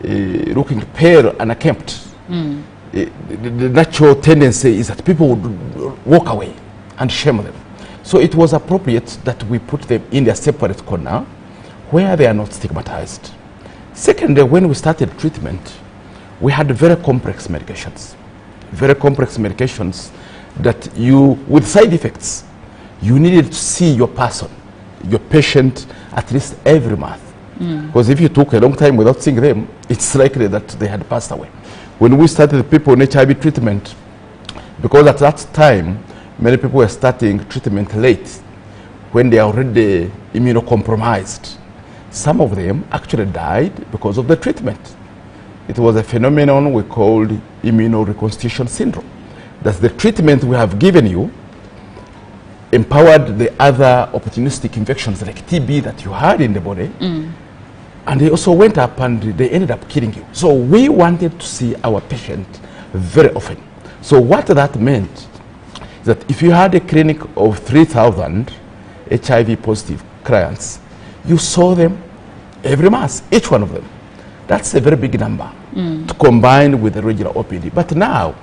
looking pale and unkempt. The natural tendency is that people would walk away and shame them. So it was appropriate that we put them in their separate corner where they are not stigmatized. Secondly, when we started treatment, we had very complex medications. Very complex medications that you, with side effects, you needed to see your person, your patient, at least every month. Because if you took a long time without seeing them, it's likely that they had passed away. When we started people in HIV treatment, because at that time, many people were starting treatment late, when they are already immunocompromised. Some of them actually died because of the treatment. It was a phenomenon we called immunoreconstitution syndrome. That's the treatment we have given you empowered the other opportunistic infections like TB that you had in the body, and they also went up and they ended up killing you. So we wanted to see our patient very often. So what that meant is that if you had a clinic of 3,000 HIV positive clients, you saw them every month, each one of them. That's a very big number to combine with the regular OPD. But now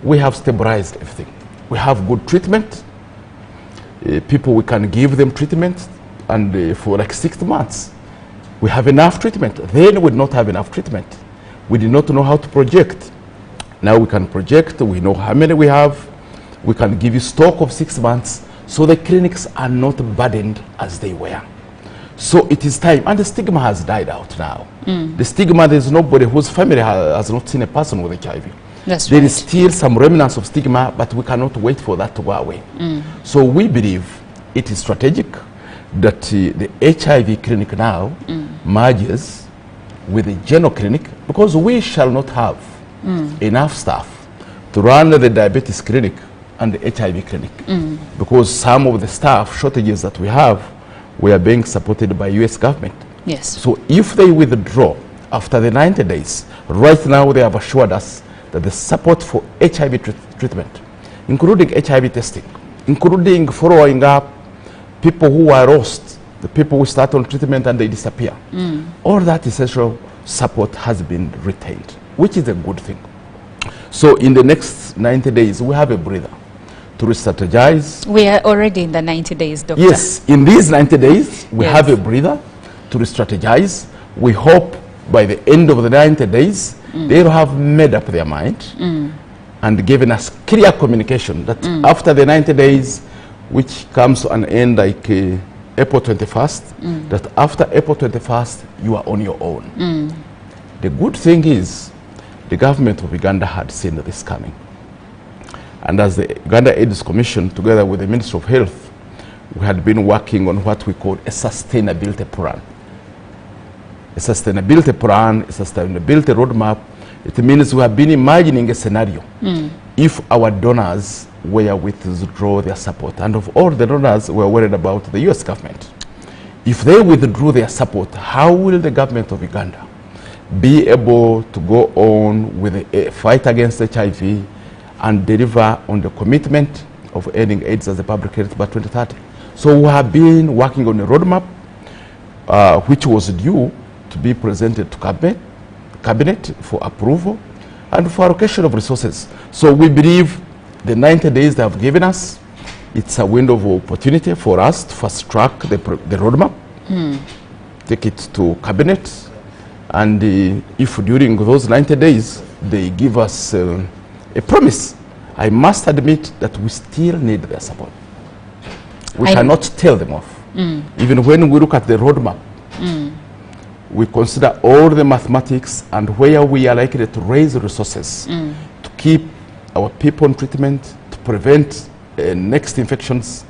we have stabilized everything. We have good treatment. People, we can give them treatment, and for like 6 months, we have enough treatment. Then we did not have enough treatment. We did not know how to project. Now we can project. We know how many we have. We can give you stock of 6 months. So the clinics are not burdened as they were. So it is time, and the stigma has died out now. The stigma, there's nobody whose family has not seen a person with HIV. There is still some remnants of stigma, but we cannot wait for that to go away. So we believe it is strategic that the HIV clinic now merges with the general clinic, because we shall not have enough staff to run the diabetes clinic and the HIV clinic, because some of the staff shortages that we have were being supported by US government. So if they withdraw after the 90 days, right now they have assured us that the support for HIV treatment, including HIV testing, including following up people who are lost, the people who start on treatment and they disappear, all that essential support has been retained, which is a good thing. So in the next 90 days, we have a breather to re-strategize. We are already in the 90 days, Doctor. Yes, in these 90 days, we have a breather to re-strategize. We hope by the end of the 90 days, they'll have made up their mind and given us clear communication that after the 90 days, which comes to an end like April 21st, that after April 21st, you are on your own. The good thing is, the government of Uganda had seen this coming. And as the Uganda AIDS Commission, together with the Ministry of Health, we had been working on what we call a sustainability plan. A sustainability plan, a sustainability roadmap. It means we have been imagining a scenario if our donors were withdraw their support. And of all the donors, we were worried about the US government. If they withdrew their support, how will the government of Uganda be able to go on with a fight against HIV and deliver on the commitment of ending AIDS as a public health by 2030? So we have been working on a roadmap which was due to be presented to cabinet for approval and for allocation of resources. So we believe the 90 days they have given us, it's a window of opportunity for us to fast track the roadmap, take it to cabinet, and if during those 90 days they give us a promise, I must admit that we still need their support. We cannot tell them off. Even when we look at the roadmap, we consider all the mathematics and where we are likely to raise resources to keep our people on treatment, to prevent next infections.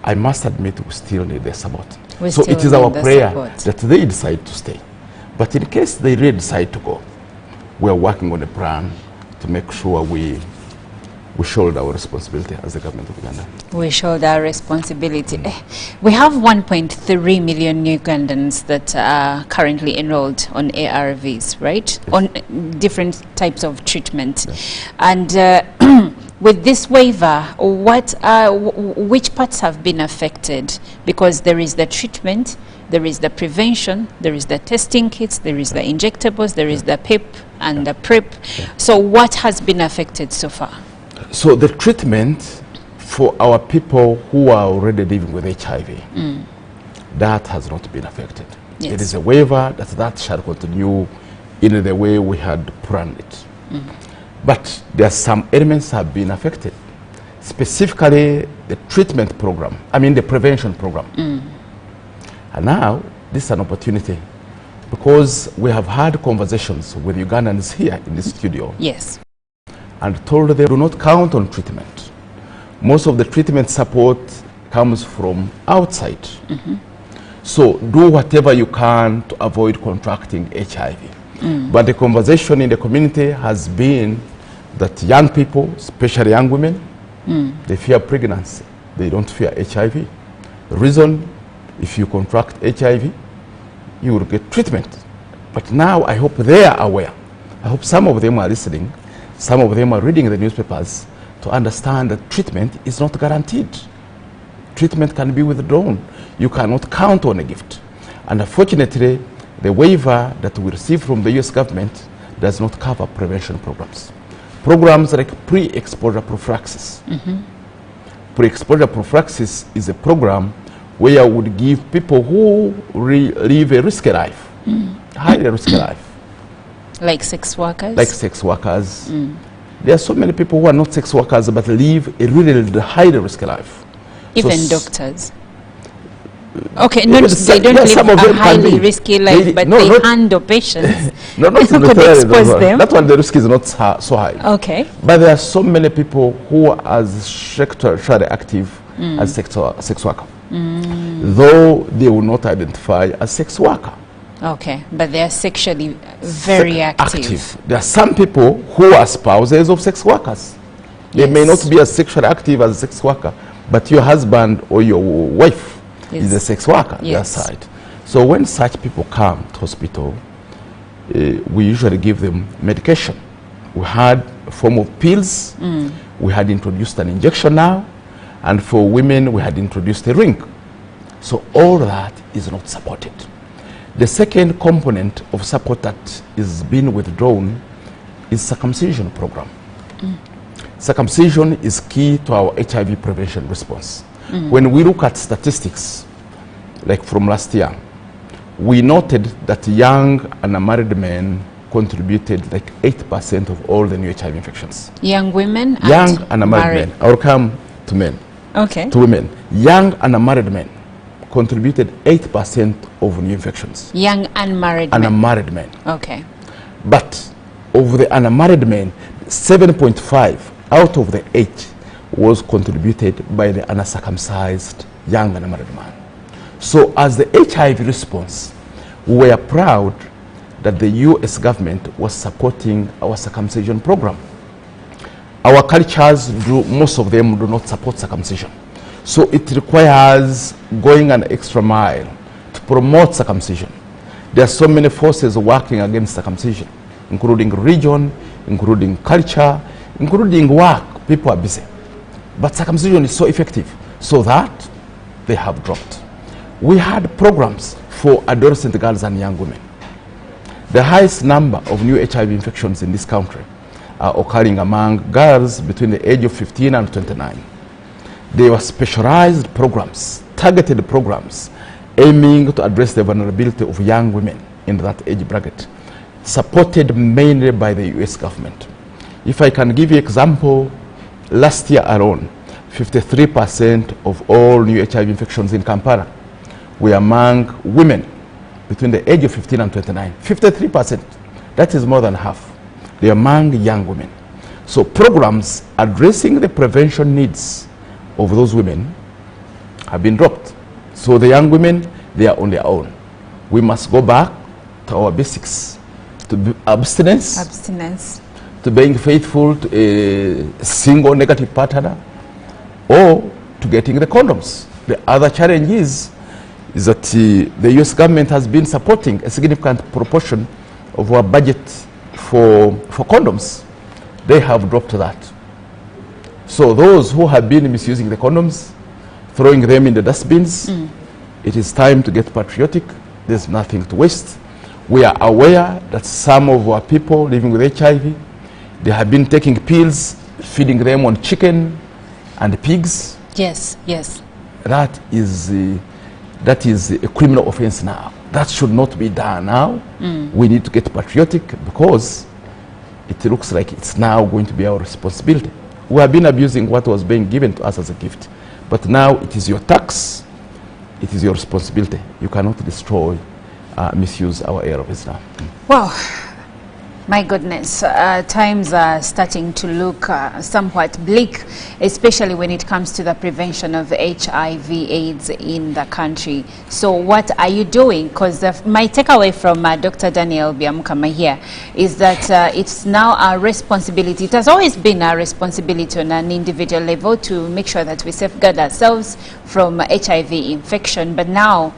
I must admit we still need their support. So it is our prayer that they decide to stay. But in case they really decide to go, we are working on a plan to make sure we shoulder our responsibility as the government of Uganda. We shoulder our responsibility. We have 1.3 million Ugandans that are currently enrolled on ARVs, right? Yes. On different types of treatment. Yes. And with this waiver, which parts have been affected? Because there is the treatment, there is the prevention, there is the testing kits, there is the injectables, there is the PEP and the PrEP. So what has been affected so far? So the treatment for our people who are already living with HIV, that has not been affected. Yes. It is a waiver that shall continue in the way we had planned it. But there are some elements have been affected, specifically the treatment program, the prevention program. And now this is an opportunity because we have had conversations with Ugandans here in the studio. Yes. And told them do not count on treatment. Most of the treatment support comes from outside. So do whatever you can to avoid contracting HIV. But the conversation in the community has been that young people, especially young women, they fear pregnancy. They don't fear HIV. The reason, if you contract HIV, you will get treatment. But now I hope they are aware. I hope some of them are listening. Some of them are reading the newspapers to understand that treatment is not guaranteed. Treatment can be withdrawn. You cannot count on a gift. And unfortunately, the waiver that we receive from the US government does not cover prevention programs. Programs like pre-exposure prophylaxis. Pre-exposure prophylaxis is a program where I would give people who live a risky life, highly risky life. Like sex workers? Like sex workers. There are so many people who are not sex workers but live a really highly risky life. Even so doctors? Okay, they don't live a highly risky life, but they handle patients. Not could expose them. That one, the risk is not so high. Okay. But there are so many people who are as sexually active as sex worker, though they will not identify as sex worker. Okay, but they are sexually very active. There are some people who are spouses of sex workers. They may not be as sexually active as a sex worker, but your husband or your wife is a sex worker, their side. So when such people come to hospital, we usually give them medication. We had a form of pills. We had introduced an injection now. And for women, we had introduced a ring. So all that is not supported. The second component of support that is being withdrawn is circumcision program. Circumcision is key to our HIV prevention response. When we look at statistics, like from last year, we noted that young and unmarried men contributed like 8% of all the new HIV infections. Young women and unmarried men. I will come to men. Okay. To women. Young and unmarried men contributed 8% of new infections. Young unmarried men. Unmarried men. Okay. But of the unmarried men, 7.5 out of the 8 was contributed by the uncircumcised young unmarried man. So as the HIV response, we were proud that the US government was supporting our circumcision program. Our cultures, most of them do not support circumcision. So it requires going an extra mile to promote circumcision. There are so many forces working against circumcision, including religion, including culture, including work. People are busy. But circumcision is so effective, so that they have dropped. We had programs for adolescent girls and young women. The highest number of new HIV infections in this country occurring among girls between the age of 15 and 29. They were specialized programs, targeted programs, aiming to address the vulnerability of young women in that age bracket, supported mainly by the US government. If I can give you an example, last year alone, 53% of all new HIV infections in Kampala were among women between the age of 15 and 29. 53%, that is more than half. They are among young women. So programs addressing the prevention needs of those women have been dropped. So the young women, they are on their own. We must go back to our basics, to abstinence, to being faithful to a single negative partner, or to getting the condoms. The other challenge is that the US government has been supporting a significant proportion of our budget for condoms. They have dropped that. So those who have been misusing the condoms, throwing them in the dustbins, it is time to get patriotic. There's nothing to waste. We are aware that some of our people living with HIV, they have been taking pills, feeding them on chicken and pigs. Yes, yes. That is a criminal offense now. That should not be done now. We need to get patriotic because it looks like it's now going to be our responsibility. We have been abusing what was being given to us as a gift. But now it is your tax, it is your responsibility. You cannot destroy, misuse our air of Islam. Well, my goodness, times are starting to look somewhat bleak, especially when it comes to the prevention of HIV/AIDS in the country. So what are you doing? Because my takeaway from Dr. Daniel Biamukama here is that it's now our responsibility. It has always been our responsibility on an individual level to make sure that we safeguard ourselves from HIV infection. But now,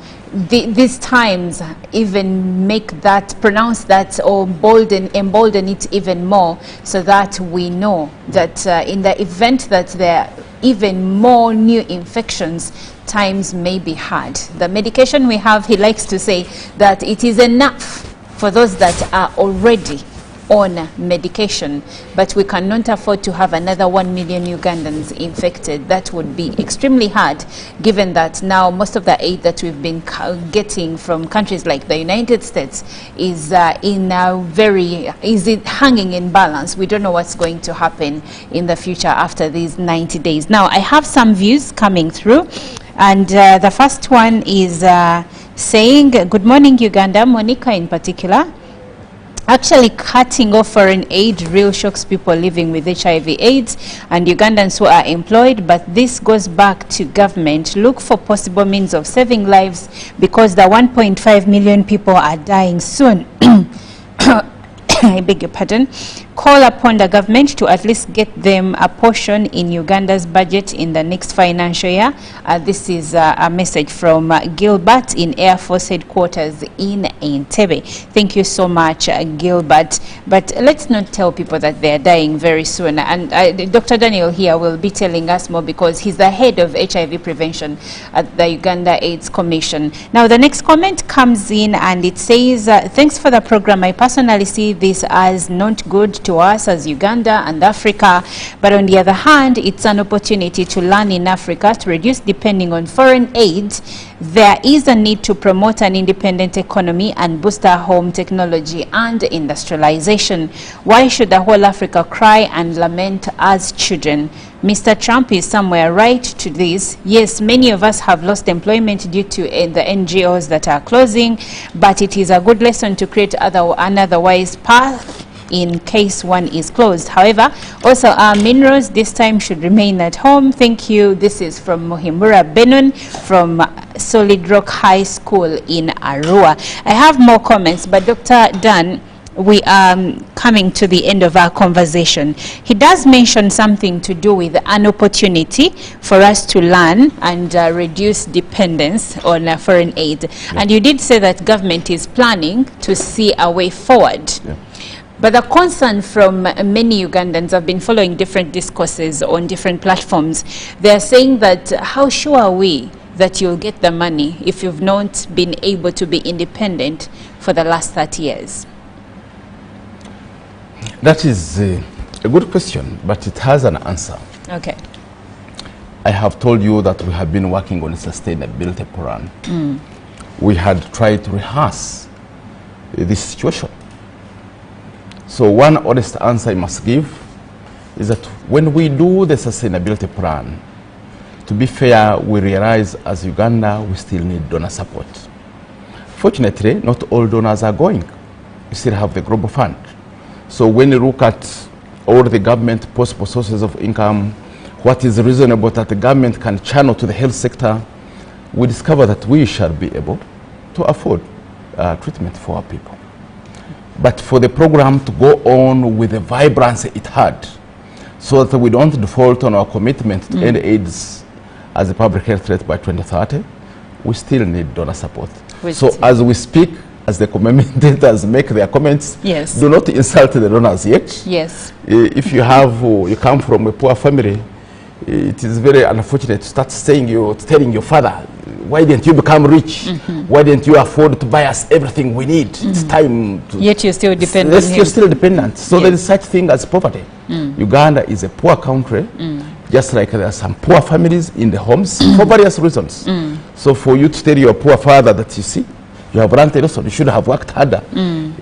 these times even make that, pronounce that, or embolden it even more, so that we know that in the event that there are even more new infections, times may be hard. The medication we have, he likes to say that it is enough for those that are already on medication, but we cannot afford to have another 1 million Ugandans infected. That would be extremely hard, given that now most of the aid that we've been getting from countries like the United States is hanging in balance. We don't know what's going to happen in the future after these 90 days. Now, I have some views coming through, and the first one is saying, good morning, Uganda, Monica in particular. Actually, cutting off foreign aid real shocks people living with HIV/AIDS and Ugandans who are employed, but this goes back to government. Look for possible means of saving lives, because the 1.5 million people are dying soon. I beg your pardon. Call upon the government to at least get them a portion in Uganda's budget in the next financial year. This is a message from Gilbert in Air Force Headquarters in Entebbe. Thank you so much, Gilbert. But let's not tell people that they're dying very soon. And Dr. Daniel here will be telling us more, because he's the head of HIV prevention at the Uganda AIDS Commission. Now, the next comment comes in and it says, thanks for the program. I personally see this as not good to us as Uganda and Africa, but on the other hand, it's an opportunity to learn in Africa to reduce depending on foreign aid. There is a need to promote an independent economy and boost our home technology and industrialization. Why should the whole Africa cry and lament as children? Mr. Trump is somewhere right to this. Yes, many of us have lost employment due to the NGOs that are closing, but it is a good lesson to create an otherwise path in case one is closed. However, also our minerals this time should remain at home. Thank you. This is from Muhimbura Benon from Solid Rock High School in Arua. I have more comments, but Dr. Dan, we are coming to the end of our conversation. He does mention something to do with an opportunity for us to learn and reduce dependence on foreign aid. Yeah. And you did say that government is planning to see a way forward. Yeah. But the concern from many Ugandans, have been following different discourses on different platforms. They're saying that how sure are we that you'll get the money if you've not been able to be independent for the last 30 years? That is A good question, but it has an answer. Okay. I have told you that we have been working on a sustainability plan. We had tried to rehearse this situation. So one honest answer I must give is that when we do the sustainability plan, to be fair, we realize as Uganda, we still need donor support. Fortunately, not all donors are going. We still have the Global Fund. So when you look at all the government possible sources of income, what is reasonable that the government can channel to the health sector, we discover that we shall be able to afford treatment for our people. But for the program to go on with the vibrancy it had, so that we don't default on our commitment to end AIDS as a public health threat by 2030, we still need donor support. So as we speak, as the commentators make their comments, yes, do not insult the donors yet. Yes. If you come from a poor family, it is very unfortunate to start telling your father, why didn't you become rich? Why didn't you afford to buy us everything we need? It's time to... Yet you're still dependent. Yes, you're still dependent. So there is such thing as poverty. Uganda is a poor country, just like there are some poor families in the homes for various reasons. So for you to tell your poor father that, you see, you have run also, you should have worked harder.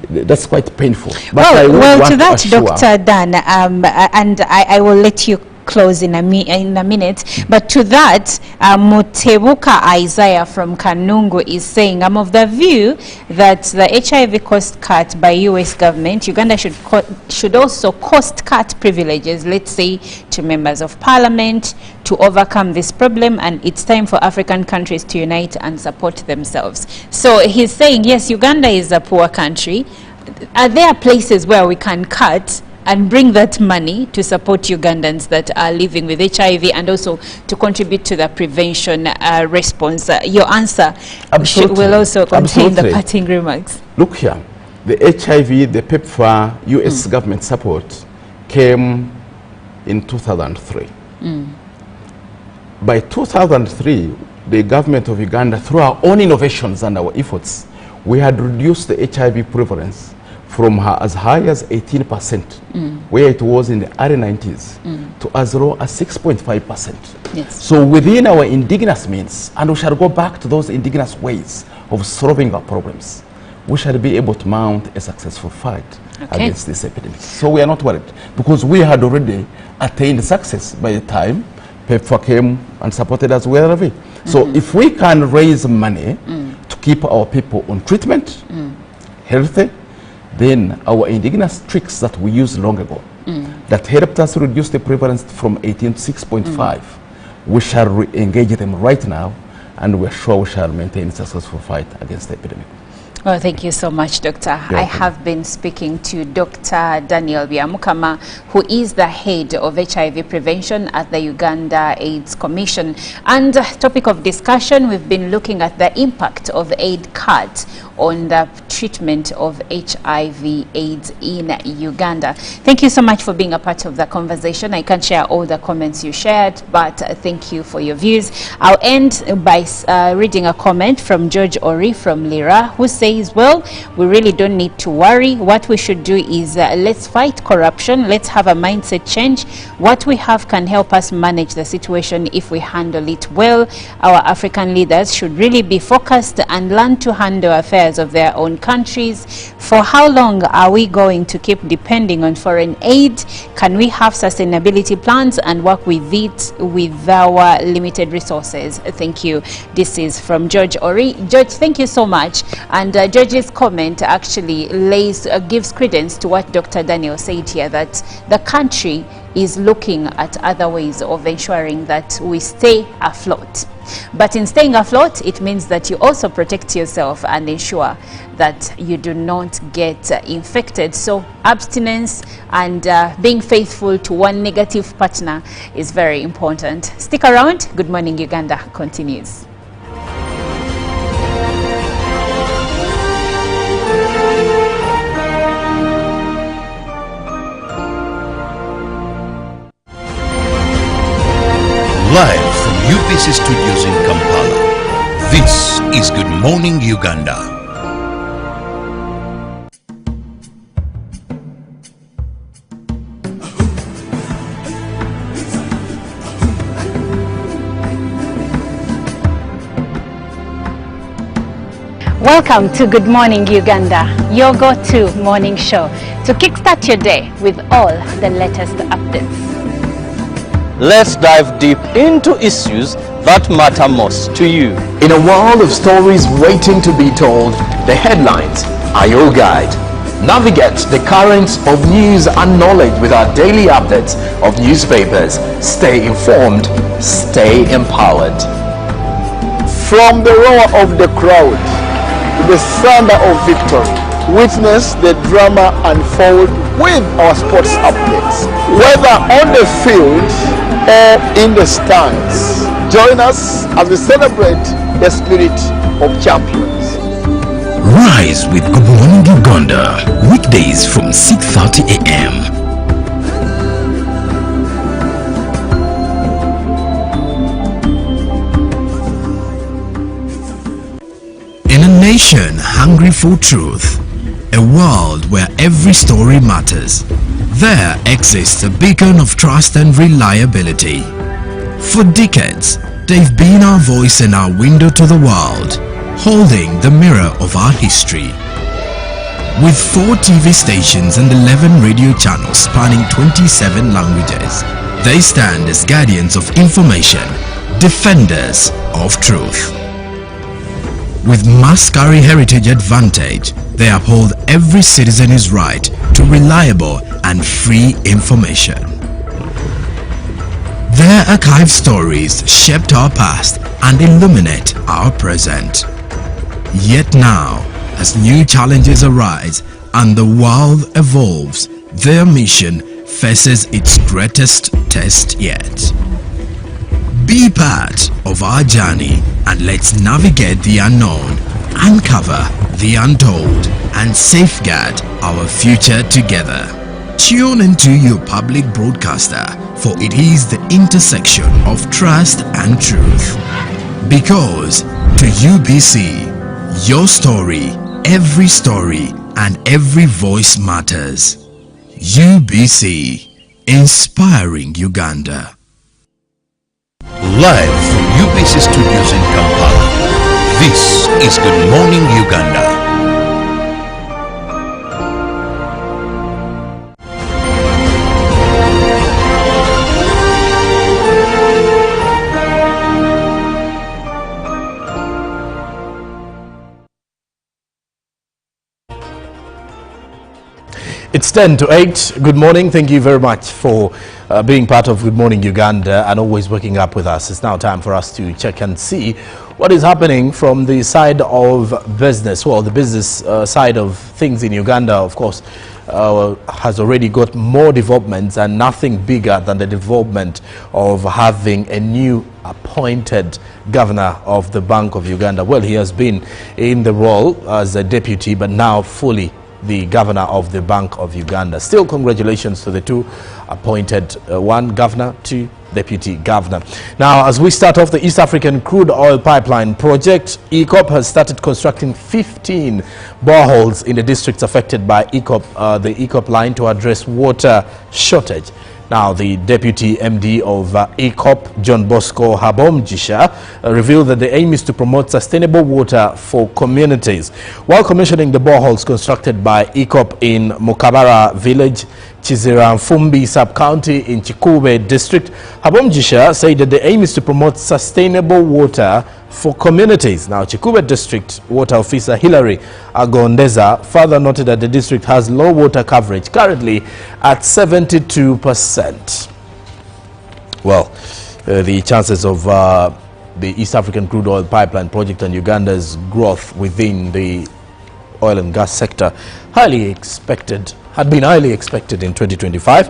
That's quite painful. But well, to that, Dr. Dan, and I will let you close in a minute, but to that, Mutebuka Isaiah from Kanungu is saying, I'm of the view that the HIV cost cut by US government, Uganda should also cost cut privileges, let's say, to members of parliament to overcome this problem, and it's time for African countries to unite and support themselves. So he's saying, yes, Uganda is a poor country. Are there places where we can cut and bring that money to support Ugandans that are living with HIV and also to contribute to the prevention response? Your answer will also contain the parting remarks. Look here, the HIV, the PEPFAR US government support came in 2003. By 2003, the government of Uganda, through our own innovations and our efforts, we had reduced the HIV prevalence from as high as 18%, where it was in the early 90s, to as low as 6.5%. Yes. So within our indigenous means, and we shall go back to those indigenous ways of solving our problems, we shall be able to mount a successful fight against this epidemic. So we are not worried, because we had already attained success by the time PEPFAR came and supported us wherever. So if we can raise money to keep our people on treatment, healthy, then our indigenous tricks that we used long ago, that helped us reduce the prevalence from 18 to 6.5, we shall re-engage them right now, and we're sure we shall maintain a successful fight against the epidemic. Well, thank you so much, Doctor. I have been speaking to Dr. Daniel Byamukama, who is the head of HIV prevention at the Uganda AIDS Commission. And topic of discussion, we've been looking at the impact of aid cuts on the treatment of HIV/AIDS in Uganda. Thank you so much for being a part of the conversation. I can't share all the comments you shared, but thank you for your views. I'll end by reading a comment from George Ori from Lira, who says, well, we really don't need to worry. What we should do is let's fight corruption. Let's have a mindset change. What we have can help us manage the situation if we handle it well. Our African leaders should really be focused and learn to handle affairs of their own countries. For how long are we going to keep depending on foreign aid? Can we have sustainability plans and work with it with our limited resources? Thank you. This is from George Ori. George, thank you so much. And George's comment actually gives credence to what Dr. Daniel said here, that the country is looking at other ways of ensuring that we stay afloat. But in staying afloat, it means that you also protect yourself and ensure that you do not get infected. So abstinence and being faithful to one negative partner is very important. Stick around. Good Morning Uganda continues. Live from UBC Studios in Kampala, this is Good Morning Uganda. Welcome to Good Morning Uganda, your go-to morning show to kickstart your day with all the latest updates. Let's dive deep into issues that matter most to you. In a world of stories waiting to be told, the headlines are your guide. Navigate the currents of news and knowledge with our daily updates of newspapers. Stay informed, stay empowered. From the roar of the crowd to the thunder of victory, witness the drama unfold with our sports updates. Whether on the field or in the stands, join us as we celebrate the spirit of champions. Rise with Good Morning Uganda, weekdays from 6:30 a.m. In a nation hungry for truth, a world where every story matters, there exists a beacon of trust and reliability. For decades, they've been our voice and our window to the world, holding the mirror of our history. With 4 TV stations and 11 radio channels spanning 27 languages, they stand as guardians of information, defenders of truth. With mass carry heritage advantage, they uphold every citizen's right to reliable and free information. Their archived stories shaped our past and illuminate our present. Yet now, as new challenges arise and the world evolves, their mission faces its greatest test yet. Be part of our journey and let's navigate the unknown, uncover the untold, and safeguard our future together. Tune into your public broadcaster, for it is the intersection of trust and truth. Because to UBC, your story, and every voice matters. UBC, inspiring Uganda. Live from UBC Studios in Kampala, this is Good Morning Uganda. It's 10 to 8. Good morning. Thank you very much for being part of Good Morning Uganda and always waking up with us. It's now time for us to check and see what is happening from the side of business. Well, the business side of things in Uganda, of course, has already got more developments, and nothing bigger than the development of having a new appointed governor of the Bank of Uganda. Well, he has been in the role as a deputy, but now fully the governor of the Bank of Uganda. Still, congratulations to the two appointed, one governor, two deputy governor. Now, as we start off the East African Crude Oil Pipeline project, ECOP has started constructing 15 boreholes in the districts affected by the ECOP line to address water shortage. Now, the deputy MD of ECOP, John Bosco Habomjisha, revealed that the aim is to promote sustainable water for communities. While commissioning the boreholes constructed by ECOP in Mukabara village, Chiziramfumbi sub-county in Chikube district, Habomjisha said that the aim is to promote sustainable water for communities. Now, Chikube district water officer Hilary Agondeza further noted that the district has low water coverage, currently at 72%. Well, the chances of the East African Crude Oil Pipeline project and Uganda's growth within the oil and gas sector had been highly expected in 2025.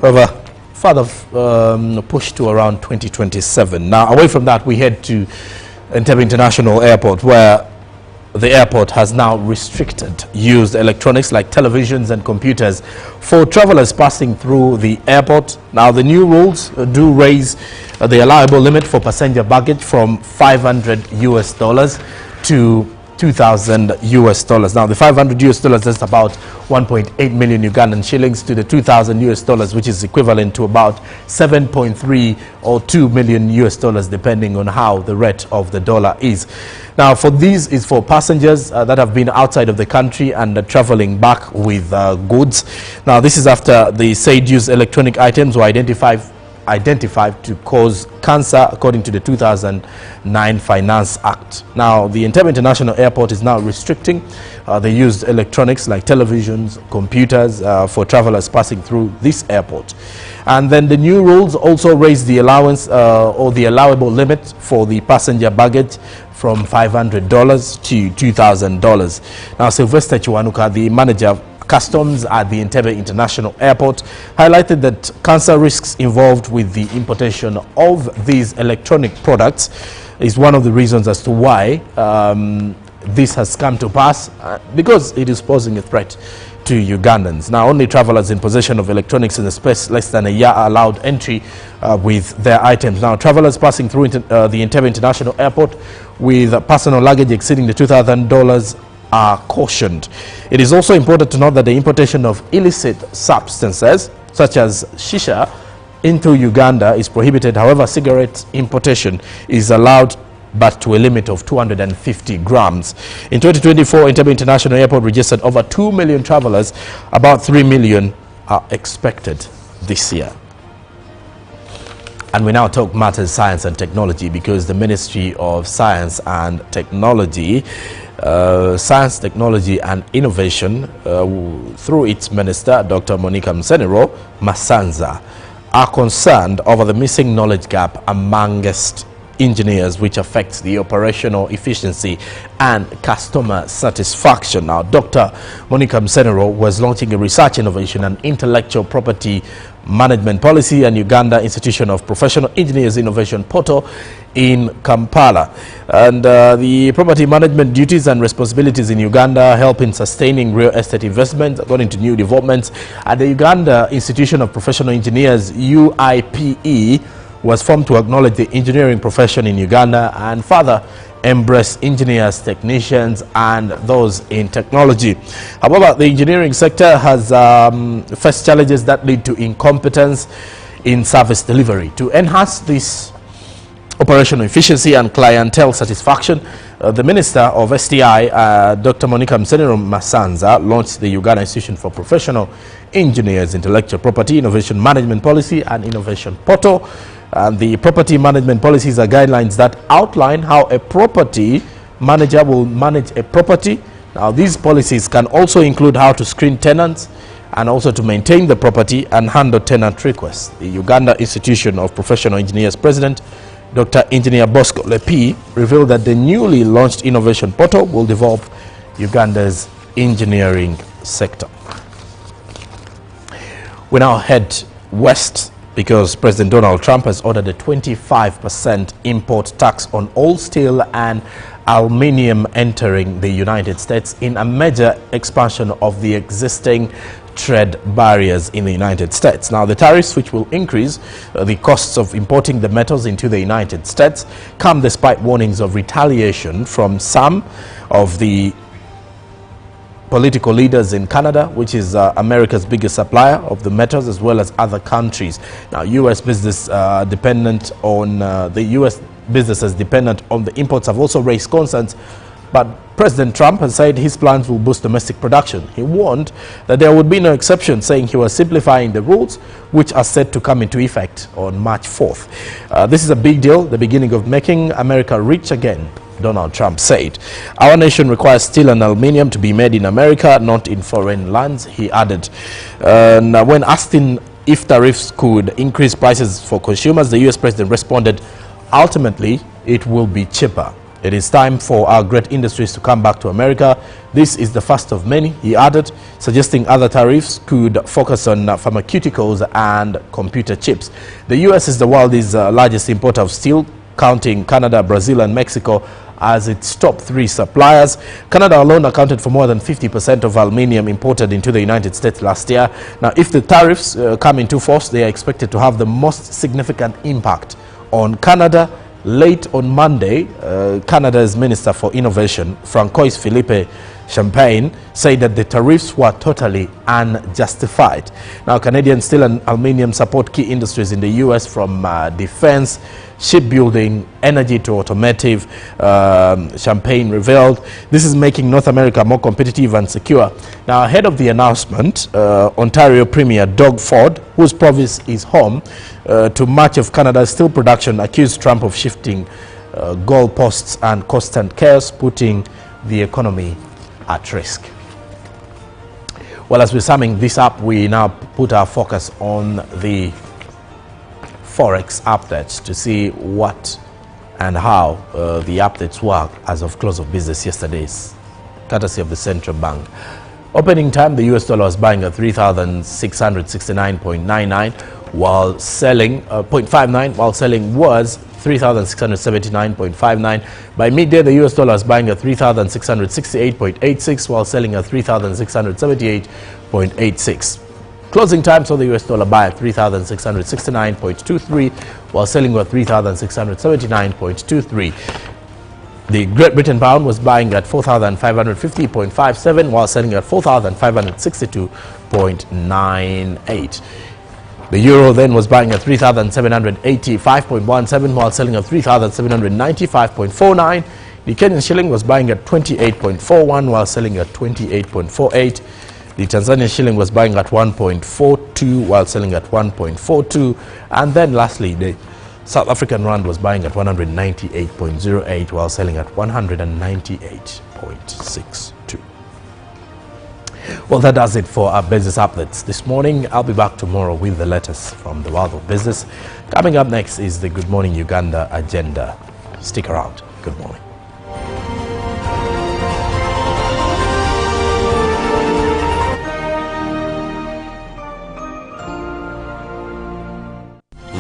However, further pushed to around 2027. Now, away from that, we head to Entebbe International Airport, where the airport has now restricted used electronics like televisions and computers for travelers passing through the airport. Now, the new rules do raise the allowable limit for passenger baggage from $500 to 2,000 US dollars. Now the 500 US dollars, that's about 1.8 million Ugandan shillings, to the 2,000 US dollars, which is equivalent to about 7.3 or 2 million US dollars, depending on how the rate of the dollar is. Now for these is for passengers that have been outside of the country and traveling back with goods. Now this is after the said used electronic items were identified to cause cancer, according to the 2009 Finance Act. Now the Entebbe International Airport is now restricting the used electronics like televisions, computers for travelers passing through this airport. And then the new rules also raise the allowance or the allowable limit for the passenger baggage from $500 to $2,000. Now Sylvester Chiwanuka, the manager of Customs at the Entebbe International Airport, highlighted that cancer risks involved with the importation of these electronic products is one of the reasons as to why this has come to pass, because it is posing a threat to Ugandans. Now only travelers in possession of electronics in a space less than a year are allowed entry with their items. Now travelers passing through the Entebbe International Airport with personal luggage exceeding the $2,000 are cautioned. It is also important to note that the importation of illicit substances such as shisha into Uganda is prohibited. However, cigarette importation is allowed, but to a limit of 250 grams. In 2024, Entebbe International Airport registered over 2 million travelers. About 3 million are expected this year. And we now talk matters science and technology, because the Ministry of Science and Technology, Science, Technology and Innovation, through its minister, Dr. Monica Msenero Masanza, are concerned over the missing knowledge gap amongst engineers, which affects the operational efficiency and customer satisfaction. Now, Dr. Monica Msenero was launching a research, innovation and intellectual property management policy and Uganda Institution of Professional Engineers Innovation Portal in Kampala. And the property management duties and responsibilities in Uganda help in sustaining real estate investments according to new developments. At the Uganda Institution of Professional Engineers, UIPE, was formed to acknowledge the engineering profession in Uganda and further embrace engineers, technicians and those in technology. However, the engineering sector has faced challenges that lead to incompetence in service delivery. To enhance this operational efficiency and clientele satisfaction, the Minister of STI, Dr. Monica Msenero Masanza, launched the Uganda Institution for Professional Engineers Intellectual Property Innovation Management Policy and Innovation Portal. And the property management policies are guidelines that outline how a property manager will manage a property. Now, these policies can also include how to screen tenants and also to maintain the property and handle tenant requests. The Uganda Institution of Professional Engineers President, Dr. Engineer Bosco Lepi, revealed that the newly launched innovation portal will develop Uganda's engineering sector. We now head west, because President Donald Trump has ordered a 25% import tax on all steel and aluminium entering the United States in a major expansion of the existing trade barriers in the United States. Now, the tariffs, which will increase the costs of importing the metals into the United States, come despite warnings of retaliation from some of the political leaders in Canada, which is America's biggest supplier of the metals, as well as other countries. Now, U.S. business dependent on the U.S. businesses dependent on the imports have also raised concerns, but President Trump has said his plans will boost domestic production. He warned that there would be no exception, saying he was simplifying the rules, which are set to come into effect on March 4th. This is a big deal, the beginning of making America rich again, Donald Trump said. Our nation requires steel and aluminium to be made in America, not in foreign lands, he added. Now, when asked if tariffs could increase prices for consumers, the U.S. president responded, ultimately, it will be cheaper. It is time for our great industries to come back to America. This is the first of many, he added, suggesting other tariffs could focus on pharmaceuticals and computer chips. The U.S. is the world's largest importer of steel, counting Canada, Brazil and Mexico as its top 3 suppliers. Canada alone accounted for more than 50% of aluminium imported into the United States last year. Now, if the tariffs come into force, they are expected to have the most significant impact on Canada Late on Monday, Canada's Minister for Innovation, Francois Philippe Champagne, said that the tariffs were totally unjustified. Now, Canadian steel and aluminium support key industries in the U.S. from defense, shipbuilding, energy to automotive, Champagne revealed. This is making North America more competitive and secure. Now, ahead of the announcement, Ontario Premier Doug Ford, whose province is home to much of Canada's steel production, accused Trump of shifting goalposts and constant chaos, putting the economy at risk. Well, as we're summing this up, we now put our focus on the Forex updates to see what and how the updates were as of close of business yesterday's, courtesy of the central bank. Opening time, the US dollar was buying at 3,669.99, while selling 0.59, while selling was 3,679.59. By midday, the US dollar is buying at 3,668.86, while selling at 3,678.86. Closing time saw the US dollar buy at 3,669.23, while selling at 3,679.23. The Great Britain pound was buying at 4,550.57, while selling at 4,562.98. The euro then was buying at 3,785.17, while selling at 3,795.49. The Kenyan shilling was buying at 28.41, while selling at 28.48. The Tanzanian shilling was buying at 1.42, while selling at 1.42. And then lastly, the South African rand was buying at 198.08, while selling at 198.62. Well, that does it for our business updates this morning. I'll be back tomorrow with the latest from the world of business. Coming up next is the Good Morning Uganda agenda. Stick around. Good morning.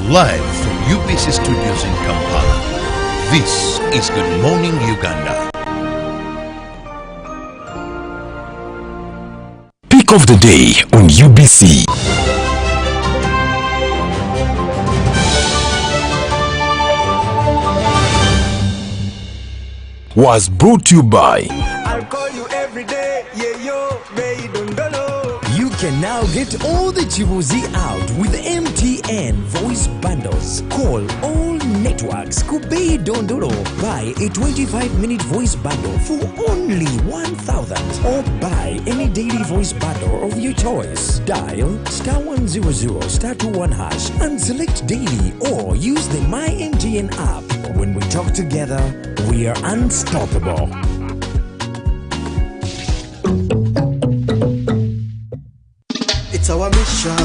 Live from UBC Studios in Kampala, this is Good Morning Uganda. Pick of the day on UBC. Was brought to you by I'll call you every day, yeah yo, baby don't know. You can now get all the Chibuzi out with MTN voice bundles. Call all networks Kubei Dondoro. Buy a 25-minute voice bundle for only 1,000, or buy any daily voice bundle of your choice. Dial *100 *21# and select daily, or use the My MTN app. When we talk together, we are unstoppable. It's our mission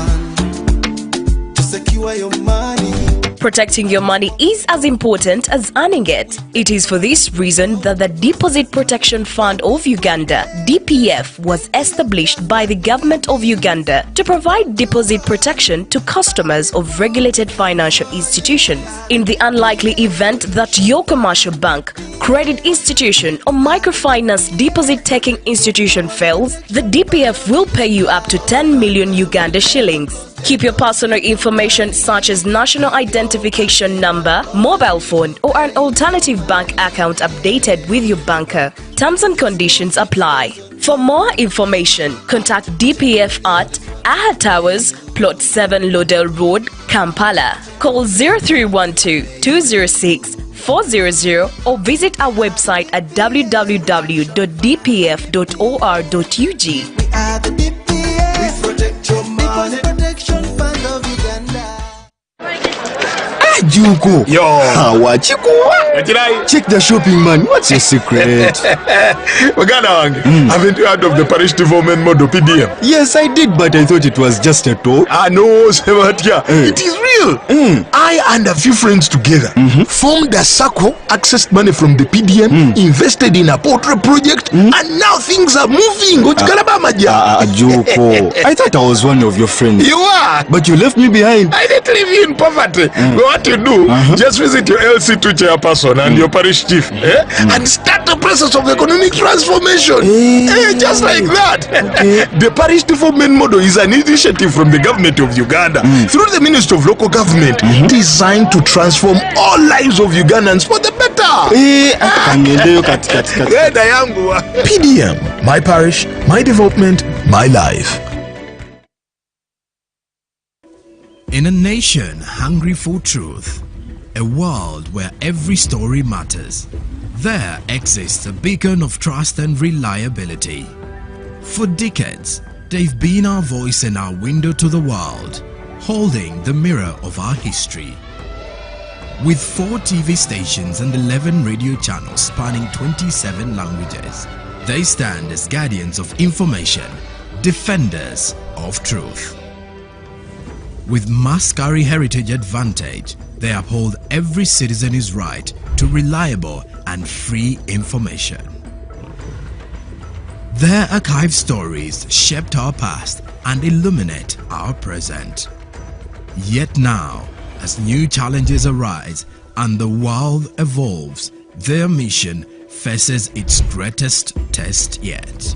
to secure your money. Protecting your money is as important as earning it. It is for this reason that the Deposit Protection Fund of Uganda, DPF, was established by the government of Uganda to provide deposit protection to customers of regulated financial institutions. In the unlikely event that your commercial bank, credit institution or microfinance deposit-taking institution fails, the DPF will pay you up to 10 million Uganda shillings. Keep your personal information such as national identification number, mobile phone or an alternative bank account updated with your banker. Terms and conditions apply. For more information, contact DPF at Aha Towers, Plot 7 Lodell Road, Kampala. Call 0312 206 400 or visit our website at www.dpf.or.ug. We are the DPF. We protect your money. Protection Fund of Uganda. Juko. Yo. Check the shopping, man. What's your secret? Haven't you heard of the parish development model PDM? Yes, I did, but I thought it was just a talk. No, Sebatia. It is real. I and a few friends together formed a circle, accessed money from the PDM, invested in a portrait project, and now things are moving. Juko. I thought I was one of your friends. You are. But you left me behind. I didn't leave you in poverty. What you do, just visit your LC2 chairperson chairperson and your parish chief, and start the process of economic transformation. Just like that. The parish development model is an initiative from the government of Uganda through the Ministry of Local Government designed to transform all lives of Ugandans for the better. PDM, my parish, my development, my life. In a nation hungry for truth, a world where every story matters, there exists a beacon of trust and reliability. For decades, they've been our voice and our window to the world, holding the mirror of our history. With 4 TV stations and 11 radio channels spanning 27 languages, they stand as guardians of information, defenders of truth. With Mascari Heritage Advantage, they uphold every citizen's right to reliable and free information. Their archived stories shaped our past and illuminate our present. Yet now, as new challenges arise and the world evolves, their mission faces its greatest test yet.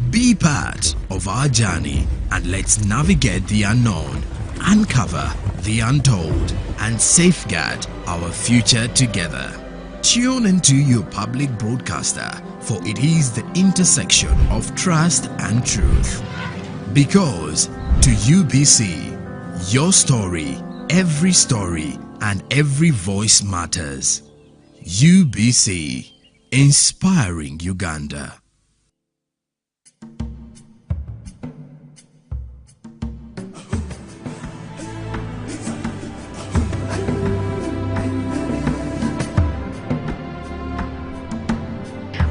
Be part of our journey and let's navigate the unknown, uncover the untold, and safeguard our future together. Tune into your public broadcaster, for it is the intersection of trust and truth. Because to UBC, your story, every story, and every voice matters. UBC, inspiring Uganda.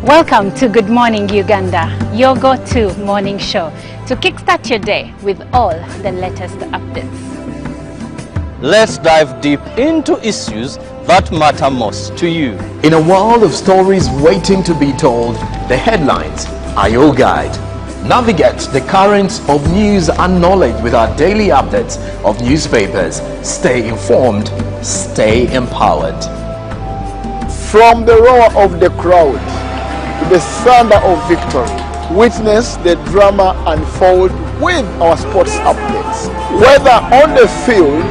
Welcome to Good Morning Uganda, your go-to morning show to kickstart your day with all the latest updates. Let's dive deep into issues that matter most to you. In a world of stories waiting to be told, the headlines are your guide. Navigate the currents of news and knowledge with our daily updates of newspapers. Stay informed, stay empowered. From the roar of the crowd to the thunder of victory, witness the drama unfold with our sports updates. Whether on the field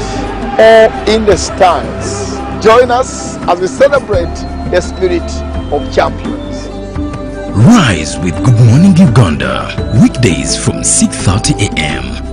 or in the stands, join us as we celebrate the spirit of champions. Rise with Good Morning Uganda, weekdays from 6:30 a.m.